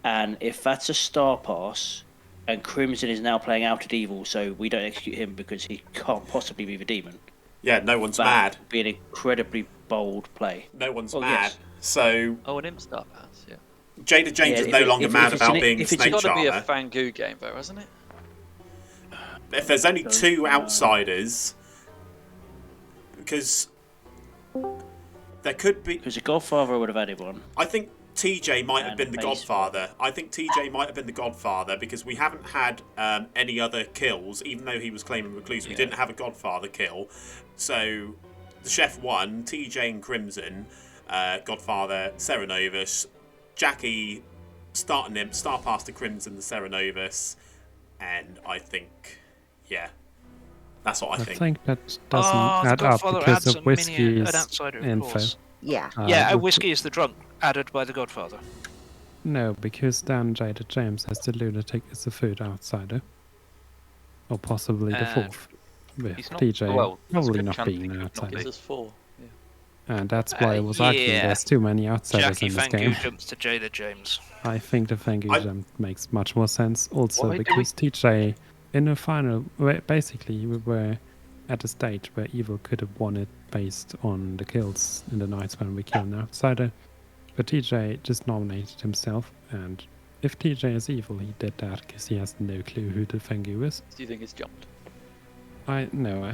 [SPEAKER 13] and if that's a star pass, and Crimson is now playing Outed Evil, so we don't execute him because he can't possibly be the demon.
[SPEAKER 3] Yeah, no one's
[SPEAKER 13] That
[SPEAKER 3] mad.
[SPEAKER 13] would be an incredibly bold play.
[SPEAKER 3] No one's
[SPEAKER 13] Oh,
[SPEAKER 3] mad.
[SPEAKER 13] yes.
[SPEAKER 3] So
[SPEAKER 9] Oh, an imp star pass, yeah.
[SPEAKER 3] JadedJames
[SPEAKER 13] Yeah,
[SPEAKER 3] is
[SPEAKER 13] if
[SPEAKER 3] no
[SPEAKER 13] it-
[SPEAKER 3] longer
[SPEAKER 13] if
[SPEAKER 3] mad
[SPEAKER 13] it's
[SPEAKER 3] about
[SPEAKER 13] an-
[SPEAKER 3] being
[SPEAKER 13] if it's
[SPEAKER 3] Snake
[SPEAKER 9] It's got to be a
[SPEAKER 3] Charmer.
[SPEAKER 9] Fangu game, though, hasn't it?
[SPEAKER 3] If there's only two outsiders, because There could be...
[SPEAKER 13] Because the Godfather would have added one.
[SPEAKER 3] I think TJ might have
[SPEAKER 13] And
[SPEAKER 3] been the
[SPEAKER 13] baseball.
[SPEAKER 3] Godfather. I think TJ might have been the Godfather because we haven't had any other kills, even though he was claiming Recluse. We didn't have a Godfather kill. So the Chef won, TJ and Crimson, Godfather, Serenovus, Jacqui, starting him, Star Pass to Crimson, the Serenovus, and I think, yeah, that's what I think.
[SPEAKER 5] I think that doesn't add up because of Whiskey's info.
[SPEAKER 11] Yeah.
[SPEAKER 6] Whiskey is the drunk, added by the Godfather.
[SPEAKER 5] No, because then JadedJames as the lunatic is the third outsider. Or possibly the fourth. With
[SPEAKER 8] he's not-
[SPEAKER 5] TJ
[SPEAKER 8] well, there's a
[SPEAKER 5] probably
[SPEAKER 8] good
[SPEAKER 5] not
[SPEAKER 8] chance
[SPEAKER 5] being
[SPEAKER 8] he
[SPEAKER 5] an
[SPEAKER 8] could not
[SPEAKER 5] outsider.
[SPEAKER 8] be.
[SPEAKER 9] There's 4.
[SPEAKER 5] And that's why I was arguing there's too many outsiders
[SPEAKER 6] Jacqui
[SPEAKER 5] in this
[SPEAKER 6] Fangu
[SPEAKER 5] game.
[SPEAKER 6] jumps to JadedJames.
[SPEAKER 5] I think the Fangu jump makes much more sense also
[SPEAKER 6] Why do
[SPEAKER 5] because TJ in the final, basically we were at a stage where Evil could have won it based on the kills in the nights when we killed an outsider. But TJ just nominated himself, and if TJ is evil, he did that because he has no clue who the Fangu is.
[SPEAKER 9] Do you think it's jumped?
[SPEAKER 5] I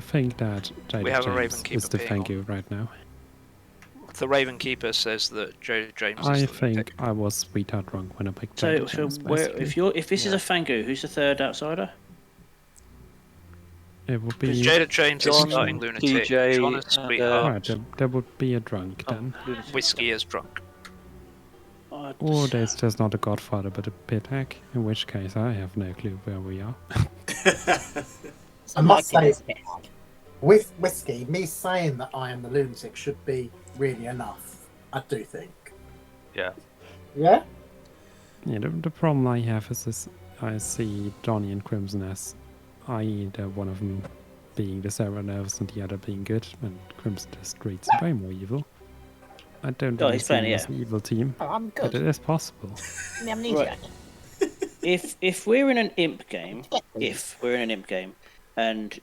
[SPEAKER 5] think that
[SPEAKER 6] We have a
[SPEAKER 5] JadedJames
[SPEAKER 6] Raven
[SPEAKER 5] is the
[SPEAKER 6] Keeper peeing
[SPEAKER 5] Fangu right now.
[SPEAKER 6] The Raven Keeper says that JadedJames is
[SPEAKER 5] I
[SPEAKER 6] the
[SPEAKER 5] think I was sweetheart drunk when I picked
[SPEAKER 13] So
[SPEAKER 5] JadedJames,
[SPEAKER 13] where,
[SPEAKER 5] basically.
[SPEAKER 13] if this is a Fangu, who's the third outsider?
[SPEAKER 5] It would
[SPEAKER 6] Because
[SPEAKER 5] be
[SPEAKER 6] JadedJames is
[SPEAKER 9] John,
[SPEAKER 6] starting lunatic.
[SPEAKER 9] TJ,
[SPEAKER 6] John is
[SPEAKER 9] and,
[SPEAKER 6] sweetheart.
[SPEAKER 5] Right, there would be a drunk then.
[SPEAKER 6] Whiskey is drunk.
[SPEAKER 5] Or there's just not a Godfather but a pit hack, in which case I have no clue where we are.
[SPEAKER 2] I must say, with Whiskey, me saying that I am the lunatic should be really enough. I do think.
[SPEAKER 8] Yeah.
[SPEAKER 2] Yeah?
[SPEAKER 5] Yeah, the problem I have is this, I see Johnny and Crimson as either one of them being the Sarah Nervous and the other being good, and Crimson just reads way more evil. I don't really
[SPEAKER 13] he's
[SPEAKER 5] see them
[SPEAKER 13] playing,
[SPEAKER 5] as an evil team,
[SPEAKER 12] Oh, I'm
[SPEAKER 5] but
[SPEAKER 12] good.
[SPEAKER 5] it is possible.
[SPEAKER 12] I'm amnesiac.
[SPEAKER 13] If we're in an imp game, and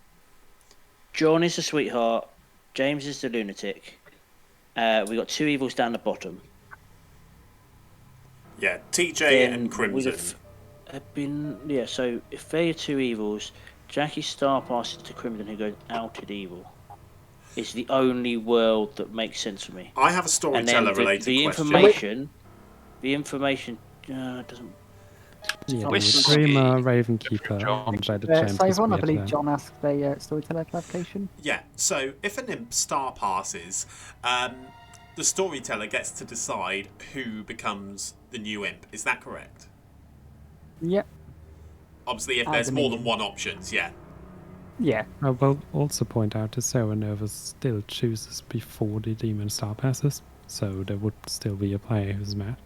[SPEAKER 13] John is the sweetheart, James is the lunatic, we got 2 evils down the bottom.
[SPEAKER 3] Yeah, TJ
[SPEAKER 13] then
[SPEAKER 3] and Crimson.
[SPEAKER 13] we'd have been so if they are 2 evils, Jacqui Star passes to Crimson who goes outed evil. It's the only world that makes sense for me.
[SPEAKER 3] I have a Storyteller related
[SPEAKER 13] the
[SPEAKER 3] question.
[SPEAKER 13] information doesn't.
[SPEAKER 5] Yeah,
[SPEAKER 6] Whiskey.
[SPEAKER 5] Dreamer, Raven Keeper, and JadedJames.
[SPEAKER 4] So
[SPEAKER 5] is
[SPEAKER 4] Yvonne, I
[SPEAKER 5] weird
[SPEAKER 4] believe
[SPEAKER 5] then.
[SPEAKER 4] John asked a Storyteller clarification.
[SPEAKER 3] Yeah, so if an imp star passes, the Storyteller gets to decide who becomes the new imp. Is that correct?
[SPEAKER 4] Yep.
[SPEAKER 3] Obviously, if
[SPEAKER 4] As
[SPEAKER 3] there's
[SPEAKER 4] a
[SPEAKER 3] more than
[SPEAKER 4] minion.
[SPEAKER 3] one options, yeah.
[SPEAKER 4] Yeah.
[SPEAKER 5] I will also point out that Sarah Nervous still chooses before the Demon Star passes, so there would still be a player who's mad.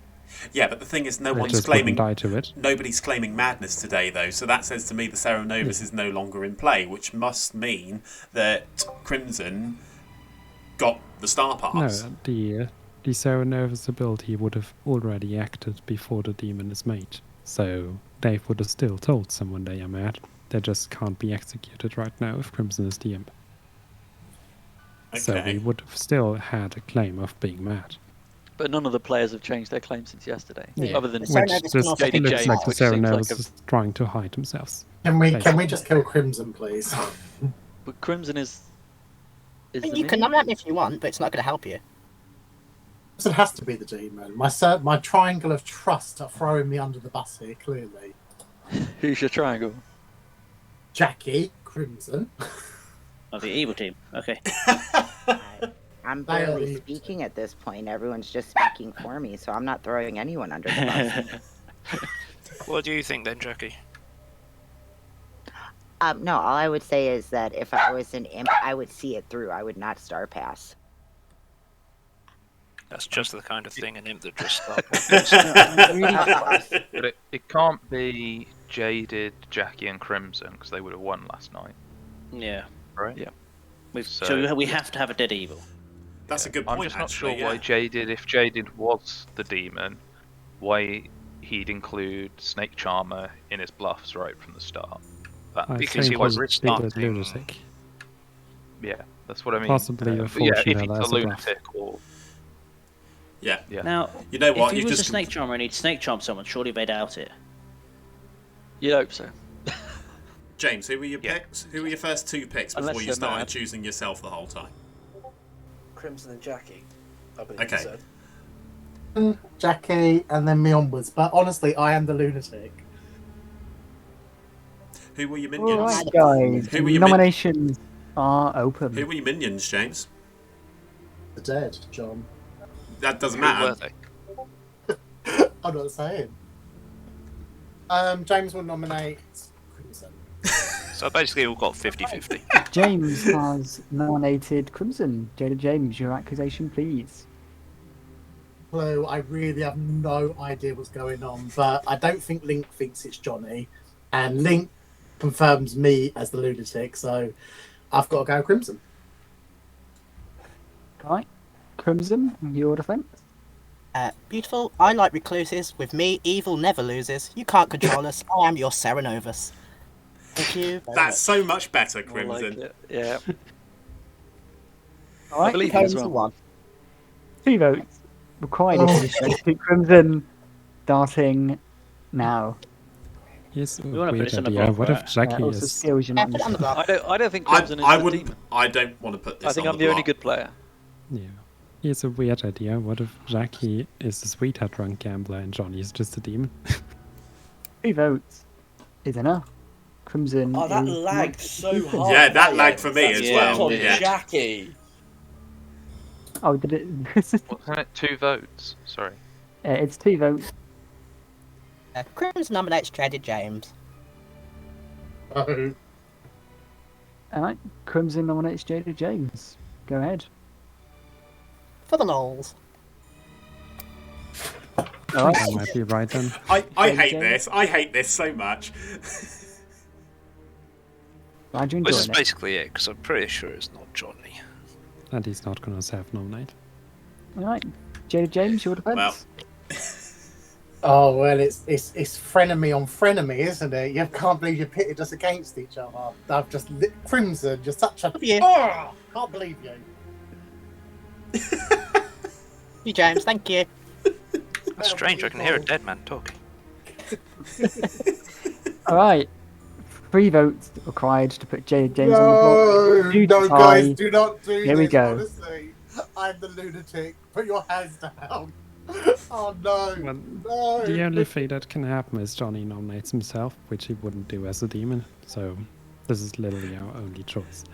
[SPEAKER 3] Yeah, but the thing is,
[SPEAKER 5] They just wouldn't die to it.
[SPEAKER 3] Nobody's claiming madness today, though. So that says to me the Serenovus is no longer in play, which must mean that Crimson got the star pass.
[SPEAKER 5] No, the Sarah Nervous ability would have already acted before the demon is made, so they would have still told someone they are mad. They just can't be executed right now if Crimson is the imp. So
[SPEAKER 3] Okay.
[SPEAKER 5] we would have still had a claim of being mad.
[SPEAKER 9] But none of the players have changed their claim since yesterday,
[SPEAKER 5] Yeah.
[SPEAKER 9] other than
[SPEAKER 5] Which just looks like the
[SPEAKER 9] which
[SPEAKER 5] Sarah
[SPEAKER 9] seems
[SPEAKER 5] Nervous
[SPEAKER 9] like a...
[SPEAKER 5] is trying to hide themselves.
[SPEAKER 2] Can we
[SPEAKER 5] Basically.
[SPEAKER 2] just kill Crimson, please?
[SPEAKER 9] But Crimson is
[SPEAKER 12] I mean,
[SPEAKER 9] the
[SPEAKER 12] you can
[SPEAKER 9] minion.
[SPEAKER 12] nominate me if you want, but it's not going to help you.
[SPEAKER 2] Crimson has to be the demon. My triangle of trust are throwing me under the bus here, clearly.
[SPEAKER 9] Who's your triangle?
[SPEAKER 2] Jacqui, Crimson.
[SPEAKER 13] Of the evil team. Okay.
[SPEAKER 11] I'm barely
[SPEAKER 2] Barely.
[SPEAKER 11] speaking at this point. Everyone's just speaking for me, so I'm not throwing anyone under the bus.
[SPEAKER 6] What do you think then, Jacqui?
[SPEAKER 11] No, all I would say is that if I was an imp, I would see it through. I would not star pass.
[SPEAKER 6] That's just the kind of thing an imp that just
[SPEAKER 8] But it can't be Jaded, Jacqui, and Crimson because they would have won last night.
[SPEAKER 13] Yeah.
[SPEAKER 8] Right?
[SPEAKER 9] Yeah.
[SPEAKER 13] So we have to have a dead evil.
[SPEAKER 3] That's a good
[SPEAKER 8] I'm
[SPEAKER 3] point,
[SPEAKER 8] just not
[SPEAKER 3] actually,
[SPEAKER 8] sure why
[SPEAKER 3] yeah.
[SPEAKER 8] Jaded, if Jaded was the demon, why he'd include Snake Charmer in his bluffs right from the start. That,
[SPEAKER 5] I
[SPEAKER 6] because
[SPEAKER 5] think
[SPEAKER 6] he was
[SPEAKER 5] he's
[SPEAKER 6] rich
[SPEAKER 5] bigger
[SPEAKER 6] starting.
[SPEAKER 5] lunatic.
[SPEAKER 8] yeah, that's what I mean.
[SPEAKER 5] Possibly a
[SPEAKER 8] but yeah, if
[SPEAKER 5] fortune
[SPEAKER 8] he's
[SPEAKER 5] teller
[SPEAKER 8] a
[SPEAKER 5] as a bluff.
[SPEAKER 8] lunatic or
[SPEAKER 3] Yeah.
[SPEAKER 8] yeah.
[SPEAKER 13] Now,
[SPEAKER 3] You know what?
[SPEAKER 13] if he
[SPEAKER 3] You've
[SPEAKER 13] was
[SPEAKER 3] just
[SPEAKER 13] a snake charmer and he'd snake charm someone, surely they'd out it.
[SPEAKER 9] You'd hope so.
[SPEAKER 3] James, who were your picks? Who were your first 2 picks before
[SPEAKER 9] Unless
[SPEAKER 3] you
[SPEAKER 9] they're
[SPEAKER 3] started
[SPEAKER 9] mad.
[SPEAKER 3] choosing yourself the whole time?
[SPEAKER 14] Crimson and Jacqui. I believe
[SPEAKER 3] Okay.
[SPEAKER 14] he said.
[SPEAKER 2] Jacqui, and then me onwards. But honestly, I am the lunatic.
[SPEAKER 3] Who were your
[SPEAKER 4] All
[SPEAKER 3] minions?
[SPEAKER 4] right, guys.
[SPEAKER 3] Who were your
[SPEAKER 4] Nominations are open.
[SPEAKER 3] Who were your minions, James?
[SPEAKER 2] The dead, John.
[SPEAKER 3] That doesn't
[SPEAKER 6] Who were
[SPEAKER 3] matter.
[SPEAKER 6] they?
[SPEAKER 2] I'm not saying. James will nominate Crimson.
[SPEAKER 6] So basically, we've got 50-50.
[SPEAKER 4] James has nominated Crimson. JadedJames, your accusation, please.
[SPEAKER 2] Clue, I really have no idea what's going on, but I don't think Link thinks it's Johnny, and Link confirms me as the lunatic, so I've got to go Crimson.
[SPEAKER 4] Right, Crimson, your defense.
[SPEAKER 12] Beautiful. I like recluses. With me, evil never loses. You can't control us. I am your Serenovus. Thank you.
[SPEAKER 3] That's so much better,
[SPEAKER 9] I like
[SPEAKER 3] Crimson.
[SPEAKER 9] it. Yeah.
[SPEAKER 4] All right,
[SPEAKER 9] I believe you as well.
[SPEAKER 12] One.
[SPEAKER 4] 2 votes required to Crimson, starting now.
[SPEAKER 5] Yes,
[SPEAKER 13] We wanna put
[SPEAKER 5] weird
[SPEAKER 13] this on the
[SPEAKER 5] idea.
[SPEAKER 13] block,
[SPEAKER 5] What if
[SPEAKER 13] right?
[SPEAKER 5] Jacqui
[SPEAKER 4] Also,
[SPEAKER 5] is?
[SPEAKER 4] Skilz, you're not
[SPEAKER 12] Put it on the block.
[SPEAKER 9] I don't think Crimson
[SPEAKER 3] I
[SPEAKER 9] is the
[SPEAKER 3] wouldn't.
[SPEAKER 9] demon.
[SPEAKER 3] I don't want to put this.
[SPEAKER 9] I think
[SPEAKER 3] on
[SPEAKER 9] I'm the only
[SPEAKER 3] block.
[SPEAKER 9] good player.
[SPEAKER 5] Yeah. Here's a weird idea. What if Jacqui is the sweetheart drunk gambler and Johnny is just a demon?
[SPEAKER 4] 3 votes is enough. Crimson.
[SPEAKER 14] Oh, that
[SPEAKER 4] is
[SPEAKER 14] lagged
[SPEAKER 4] not
[SPEAKER 14] so
[SPEAKER 4] beaten.
[SPEAKER 14] hard.
[SPEAKER 3] Yeah, that
[SPEAKER 14] at the
[SPEAKER 3] lagged
[SPEAKER 14] end.
[SPEAKER 3] for me as
[SPEAKER 14] That's
[SPEAKER 3] well,
[SPEAKER 14] on
[SPEAKER 3] yeah.
[SPEAKER 14] Jacqui.
[SPEAKER 4] Oh, did it?
[SPEAKER 8] Wasn't it 2 votes? Sorry.
[SPEAKER 4] It's 2 votes.
[SPEAKER 12] Crimson nominates JadedJames.
[SPEAKER 2] Oh.
[SPEAKER 4] All right, Crimson nominates JadedJames. Go ahead.
[SPEAKER 12] For the lols.
[SPEAKER 4] All
[SPEAKER 5] I
[SPEAKER 4] right.
[SPEAKER 5] might be right then.
[SPEAKER 3] I hate this. I hate this so much.
[SPEAKER 4] Glad you
[SPEAKER 6] This is
[SPEAKER 4] enjoyed it.
[SPEAKER 6] basically it, because I'm pretty sure it's not Johnny.
[SPEAKER 5] And he's not gonna self-nominate.
[SPEAKER 4] All right, JadedJames, your defense.
[SPEAKER 3] Well,
[SPEAKER 2] Oh well, it's frenemy on frenemy, isn't it? You can't believe you pitted us against each other. I've just Crimson, you're such a
[SPEAKER 12] you.
[SPEAKER 2] Oh, can't believe you.
[SPEAKER 12] You, James. Thank you.
[SPEAKER 6] That's strange, I can hear a dead man talking.
[SPEAKER 4] All right, 3 votes required to put JadedJames on the block. Due to
[SPEAKER 2] No,
[SPEAKER 4] tie,
[SPEAKER 2] guys, do not do
[SPEAKER 4] Here we
[SPEAKER 2] this.
[SPEAKER 4] go.
[SPEAKER 2] Honestly, I'm the lunatic. Put your hands down. Oh no.
[SPEAKER 5] Well,
[SPEAKER 2] No.
[SPEAKER 5] the only thing that can happen is Johnny nominates himself, which he wouldn't do as a demon. So this is literally our only choice.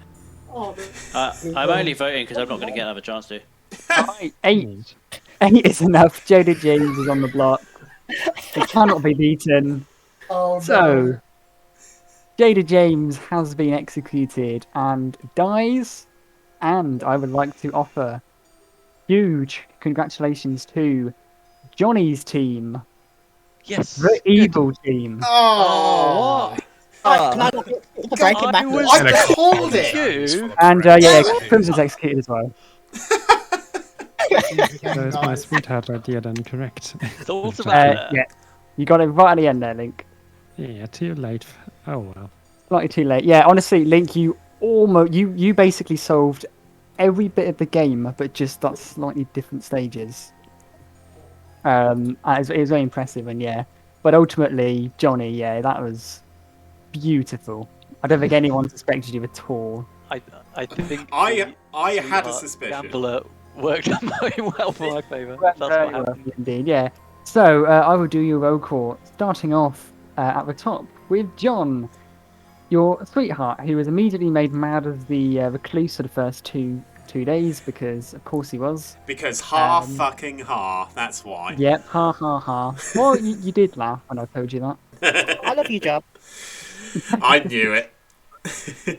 [SPEAKER 2] Oh,
[SPEAKER 13] I'm only voting because I'm not going to get another chance to.
[SPEAKER 4] All right, 8 is enough. JadedJames is on the block. It cannot be beaten.
[SPEAKER 2] Oh no.
[SPEAKER 4] So, JadedJames has been executed and dies. And I would like to offer huge congratulations to Johnny's team,
[SPEAKER 9] Yes.
[SPEAKER 4] the evil team.
[SPEAKER 2] Oh.
[SPEAKER 12] Can I look at the breaking back?
[SPEAKER 14] I called it.
[SPEAKER 9] You.
[SPEAKER 4] And yeah, Crimson's executed as well.
[SPEAKER 5] So is my sweetheart idea then correct?
[SPEAKER 9] Thoughts about
[SPEAKER 4] Yeah, you got it right at the end there, Link.
[SPEAKER 5] Yeah, too late. Oh well.
[SPEAKER 4] Slightly too late. Yeah, honestly, Link, you basically solved every bit of the game, but just at slightly different stages. It was very impressive, and yeah. But ultimately, Johnny, yeah, that was beautiful. I don't think anyone suspected you at all.
[SPEAKER 9] I think
[SPEAKER 3] I had a
[SPEAKER 9] sweetheart
[SPEAKER 3] suspicion.
[SPEAKER 9] Gambler worked out very well for my favour.
[SPEAKER 4] Well,
[SPEAKER 9] That's what
[SPEAKER 4] very
[SPEAKER 9] happened.
[SPEAKER 4] well, indeed, yeah. So I will do your roll call, starting off at the top with John, your sweetheart, who was immediately made mad of the recluse for the first two days, because of course he was.
[SPEAKER 3] Because fucking that's why.
[SPEAKER 4] Yep, ha ha ha. Well, you did laugh when I told you that.
[SPEAKER 12] I love you, Job.
[SPEAKER 3] I knew it.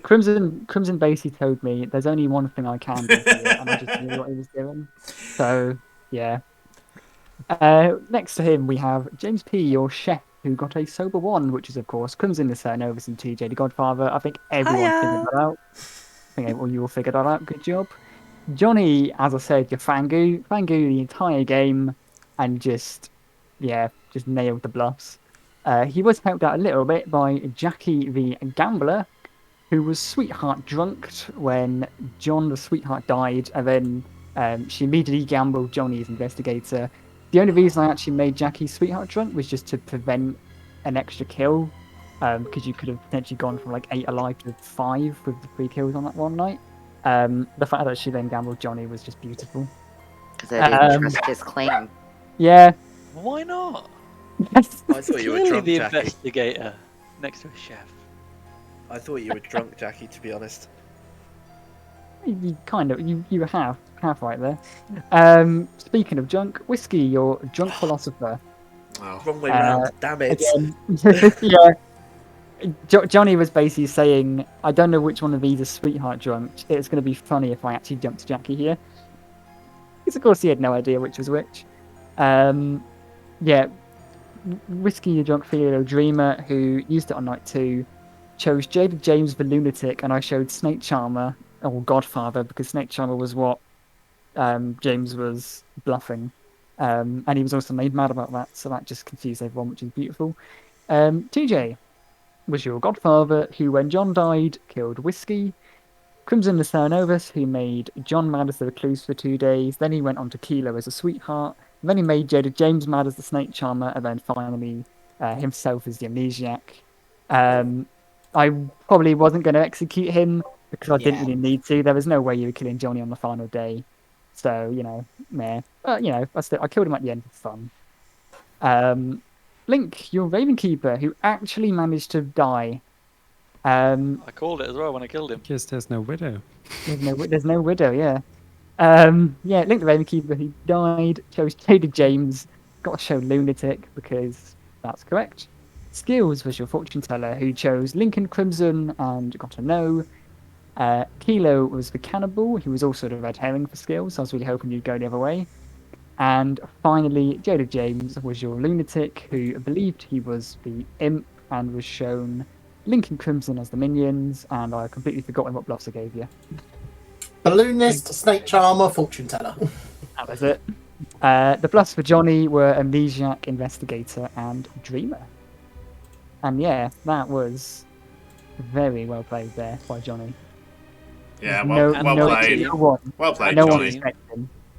[SPEAKER 4] Crimson basically told me there's only one thing I can do here, and I just knew what he was doing. So yeah. Next to him we have James P, your chef, who got a sober 1, which is of course Crimson, the Cernovus, and TJ the Godfather. I think everyone figured that out. I think you all figured that out. Good job. Johnny, as I said, your Fangu the entire game, and just nailed the bluffs. He was helped out a little bit by Jacqui the Gambler, who was sweetheart drunked when John the sweetheart died, and then she immediately gambled Johnny as investigator. The only reason I actually made Jacqui sweetheart drunk was just to prevent an extra kill, because you could have potentially gone from like 8 alive to 5 with the 3 kills on that one night. The fact that she then gambled Johnny was just beautiful.
[SPEAKER 11] Because I didn't trust his claim.
[SPEAKER 4] Yeah.
[SPEAKER 9] Why not?
[SPEAKER 4] Yes.
[SPEAKER 14] I thought you were
[SPEAKER 9] Clearly
[SPEAKER 14] drunk,
[SPEAKER 9] the
[SPEAKER 14] Jacqui.
[SPEAKER 9] investigator next to a chef.
[SPEAKER 14] I thought you were drunk, Jacqui, to be honest.
[SPEAKER 4] You kind of, you were half right there. Speaking of drunk, Whiskey, you're a drunk philosopher.
[SPEAKER 14] Oh. Wrong way round, damn it.
[SPEAKER 4] Again, yeah. Johnny was basically saying, I don't know which one of these is sweetheart drunk. It's going to be funny if I actually jumped Jacqui here. Because of course he had no idea which was which. Yeah, Whiskey, the drunk Theo Dreamer, who used it on night 2, chose JadedJames the Lunatic, and I showed Snake Charmer, or Godfather, because Snake Charmer was what James was bluffing. And he was also made mad about that, so that just confused everyone, which is beautiful. TJ was your Godfather, who, when John died, killed Whiskey. Crimson the Cerenovus, who made John mad as the Recluse for 2 days. Then he went on to Kilo as a sweetheart. And then he made JadedJames mad as the Snake Charmer, and then finally himself as the Amnesiac. I probably wasn't going to execute him because I didn't really need to. There was no way you were killing Johnny on the final day. So, meh. But, I killed him at the end for fun. Link, your Ravenkeeper, who actually managed to die.
[SPEAKER 9] I called it as well when I killed him.
[SPEAKER 5] Because there's no widow.
[SPEAKER 4] There's no widow, yeah. Link the Ravenkeeper, who died, chose JadedJames, got to show Lunatic because that's correct. Skilz was your fortune teller, who chose Lincoln Crimson and got a no. Kilo was the cannibal, who was also the red herring for Skilz, so I was really hoping you'd go the other way. And finally, JadedJames was your lunatic, who believed he was the imp and was shown Lincoln Crimson as the minions, and I completely forgotten what bluffs I gave you.
[SPEAKER 2] Balloonist, Snake Charmer, Fortune Teller.
[SPEAKER 4] That was it. The bluffs for Johnny were Amnesiac, Investigator, and Dreamer. And yeah, that was very well played there by Johnny.
[SPEAKER 3] Yeah, well played. Well played,
[SPEAKER 4] no
[SPEAKER 3] Johnny.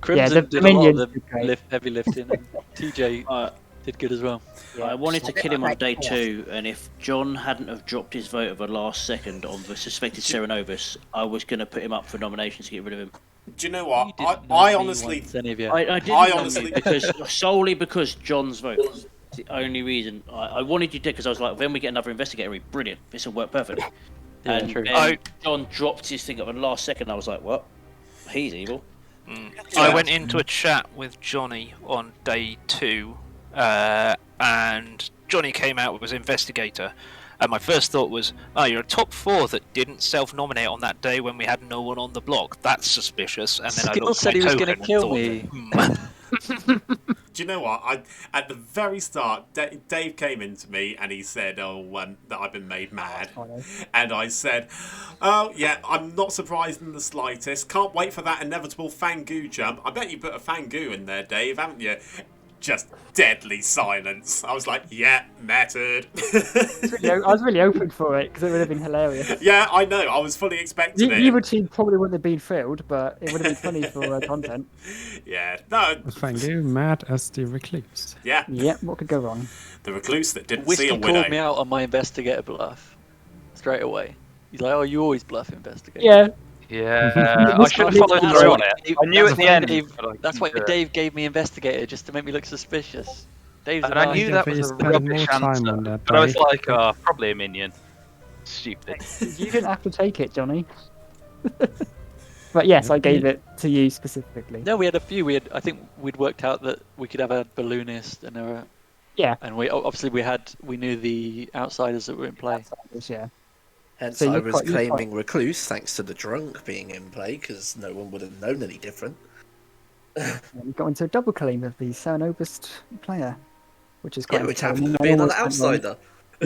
[SPEAKER 9] Crimson did a lot of the heavy lifting, and TJ did good as well.
[SPEAKER 13] I wanted to kill him on day 2, and if John hadn't have dropped his vote at the last second on the suspected Cerenovus, I was going to put him up for nominations to get rid of him.
[SPEAKER 3] Do you know what? I honestly...
[SPEAKER 13] I didn't because solely because John's vote was the only reason. I wanted you to, because I was like, when we get another investigator, brilliant, this will work perfectly. And then John dropped his thing at the last second, I was like, what? He's evil.
[SPEAKER 6] I went into a chat with Johnny on day 2, and Johnny came out with his investigator, and my first thought was, you're a top 4 that didn't self-nominate on that day when we had no one on the block. That's suspicious. And then I looked
[SPEAKER 9] said
[SPEAKER 6] at my
[SPEAKER 9] he was going
[SPEAKER 6] token
[SPEAKER 9] to kill
[SPEAKER 6] and thought,
[SPEAKER 9] me.
[SPEAKER 3] Do you know what? At the very start, Dave came in to me and he said, that I've been made mad. And I said, oh, yeah, I'm not surprised in the slightest. Can't wait for that inevitable Fangoo jump. I bet you put a Fangoo in there, Dave, haven't you? Just deadly silence. I was like, yeah, mattered.
[SPEAKER 4] I was really hoping for it because it would have been hilarious.
[SPEAKER 3] Yeah, I know. I was fully expecting it.
[SPEAKER 4] Either team probably wouldn't have been thrilled, but it would have been funny for content.
[SPEAKER 3] Yeah, no.
[SPEAKER 5] Fangoo mad as the Recluse.
[SPEAKER 3] Yeah.
[SPEAKER 4] Yeah, what could go wrong?
[SPEAKER 3] The Recluse that didn't
[SPEAKER 9] Whiskey
[SPEAKER 3] see a widow.
[SPEAKER 9] called me out on my investigator bluff straight away. He's like, oh, you always bluff investigator.
[SPEAKER 4] Yeah.
[SPEAKER 8] Yeah, I should have followed through on it. I knew at the end.
[SPEAKER 9] That's why Dave gave me investigator, just to make me look suspicious. Dave's
[SPEAKER 8] and I knew that was a rubbish answer, but I was like, probably a minion. Stupid.
[SPEAKER 4] You didn't have to take it, Johnny. But yes, I gave it to you specifically.
[SPEAKER 9] No, we had a few. I think we'd worked out that we could have a balloonist and and we knew the outsiders that were in play.
[SPEAKER 4] Outsiders, yeah.
[SPEAKER 14] Hence, I was claiming Recluse thanks to the drunk being in play, because no one would have known any different.
[SPEAKER 4] We got into a double claim of the Cerenovus player, which is quite
[SPEAKER 14] which happened to be another outsider.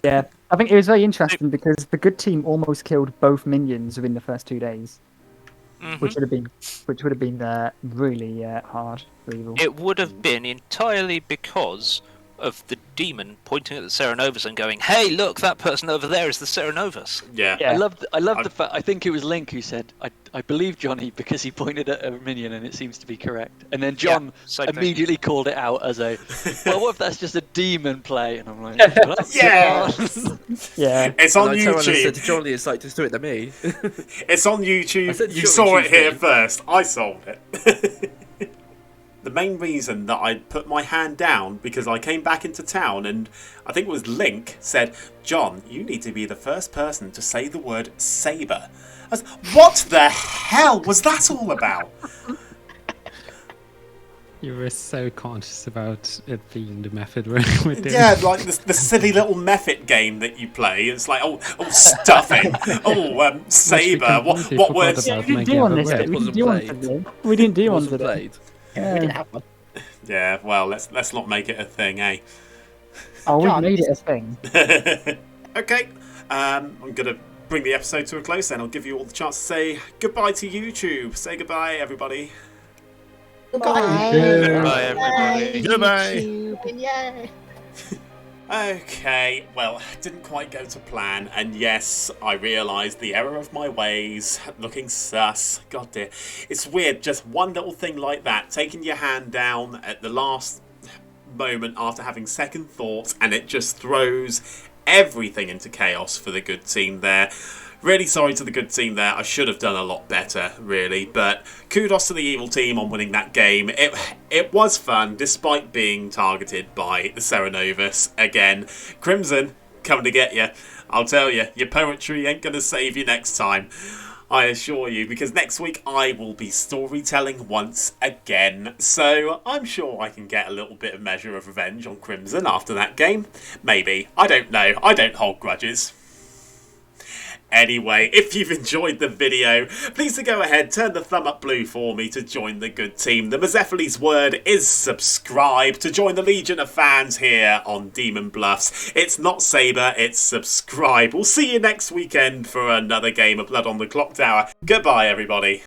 [SPEAKER 4] Yeah, I think it was very interesting because the good team almost killed both minions within the first 2 days, which would have been really hard for evil.
[SPEAKER 6] It would have been entirely because of the demon pointing at the Cerenovus and going, "Hey, look, that person over there is the Cerenovus."
[SPEAKER 3] Yeah.
[SPEAKER 9] I love the fact. I think it was Link who said, "I believe Johnny because he pointed at a minion and it seems to be correct." And then John immediately called it out as a, "Well, what if that's just a demon play?" And I'm like,
[SPEAKER 3] "Yeah,
[SPEAKER 4] yeah."
[SPEAKER 3] It's on YouTube.
[SPEAKER 14] I said to Johnny, "It's like just do it to me."
[SPEAKER 3] It's on YouTube. You saw it here first. I sold it. the main reason that I put my hand down because I came back into town and I think it was Link said, John, you need to be the first person to say the word saber. I was, what the hell was that all about?
[SPEAKER 5] You were so conscious about it being the method we're doing.
[SPEAKER 3] Yeah, like the silly little method game that you play. It's like, oh stuffing. Saber. What words?
[SPEAKER 4] Yeah, we didn't do one this day. We didn't do one today. We didn't do one today.
[SPEAKER 12] Yeah, we didn't have one.
[SPEAKER 3] Yeah, well, let's not make it a thing, eh?
[SPEAKER 4] Oh, we made it a thing.
[SPEAKER 3] Okay, I'm gonna bring the episode to a close. Then I'll give you all the chance to say goodbye to YouTube. Say goodbye, everybody.
[SPEAKER 11] Goodbye.
[SPEAKER 8] Goodbye, everybody.
[SPEAKER 10] Goodbye.
[SPEAKER 3] Okay, well, didn't quite go to plan, and yes, I realised the error of my ways, looking sus. God dear. It's weird, just one little thing like that, taking your hand down at the last moment after having second thoughts, and it just throws everything into chaos for the good team there. Really sorry to the good team there. I should have done a lot better, really. But kudos to the evil team on winning that game. It was fun, despite being targeted by the Serenovus. Again, Crimson, coming to get you. I'll tell you, your poetry ain't going to save you next time. I assure you, because next week I will be storytelling once again. So I'm sure I can get a little bit of measure of revenge on Crimson after that game. Maybe. I don't know. I don't hold grudges. Anyway, if you've enjoyed the video, please do go ahead, turn the thumb up blue for me to join the good team. The Mazephiles word is subscribe to join the legion of fans here on Demon Bluffs. It's not Saber, it's subscribe. We'll see you next weekend for another game of Blood on the Clocktower. Goodbye, everybody.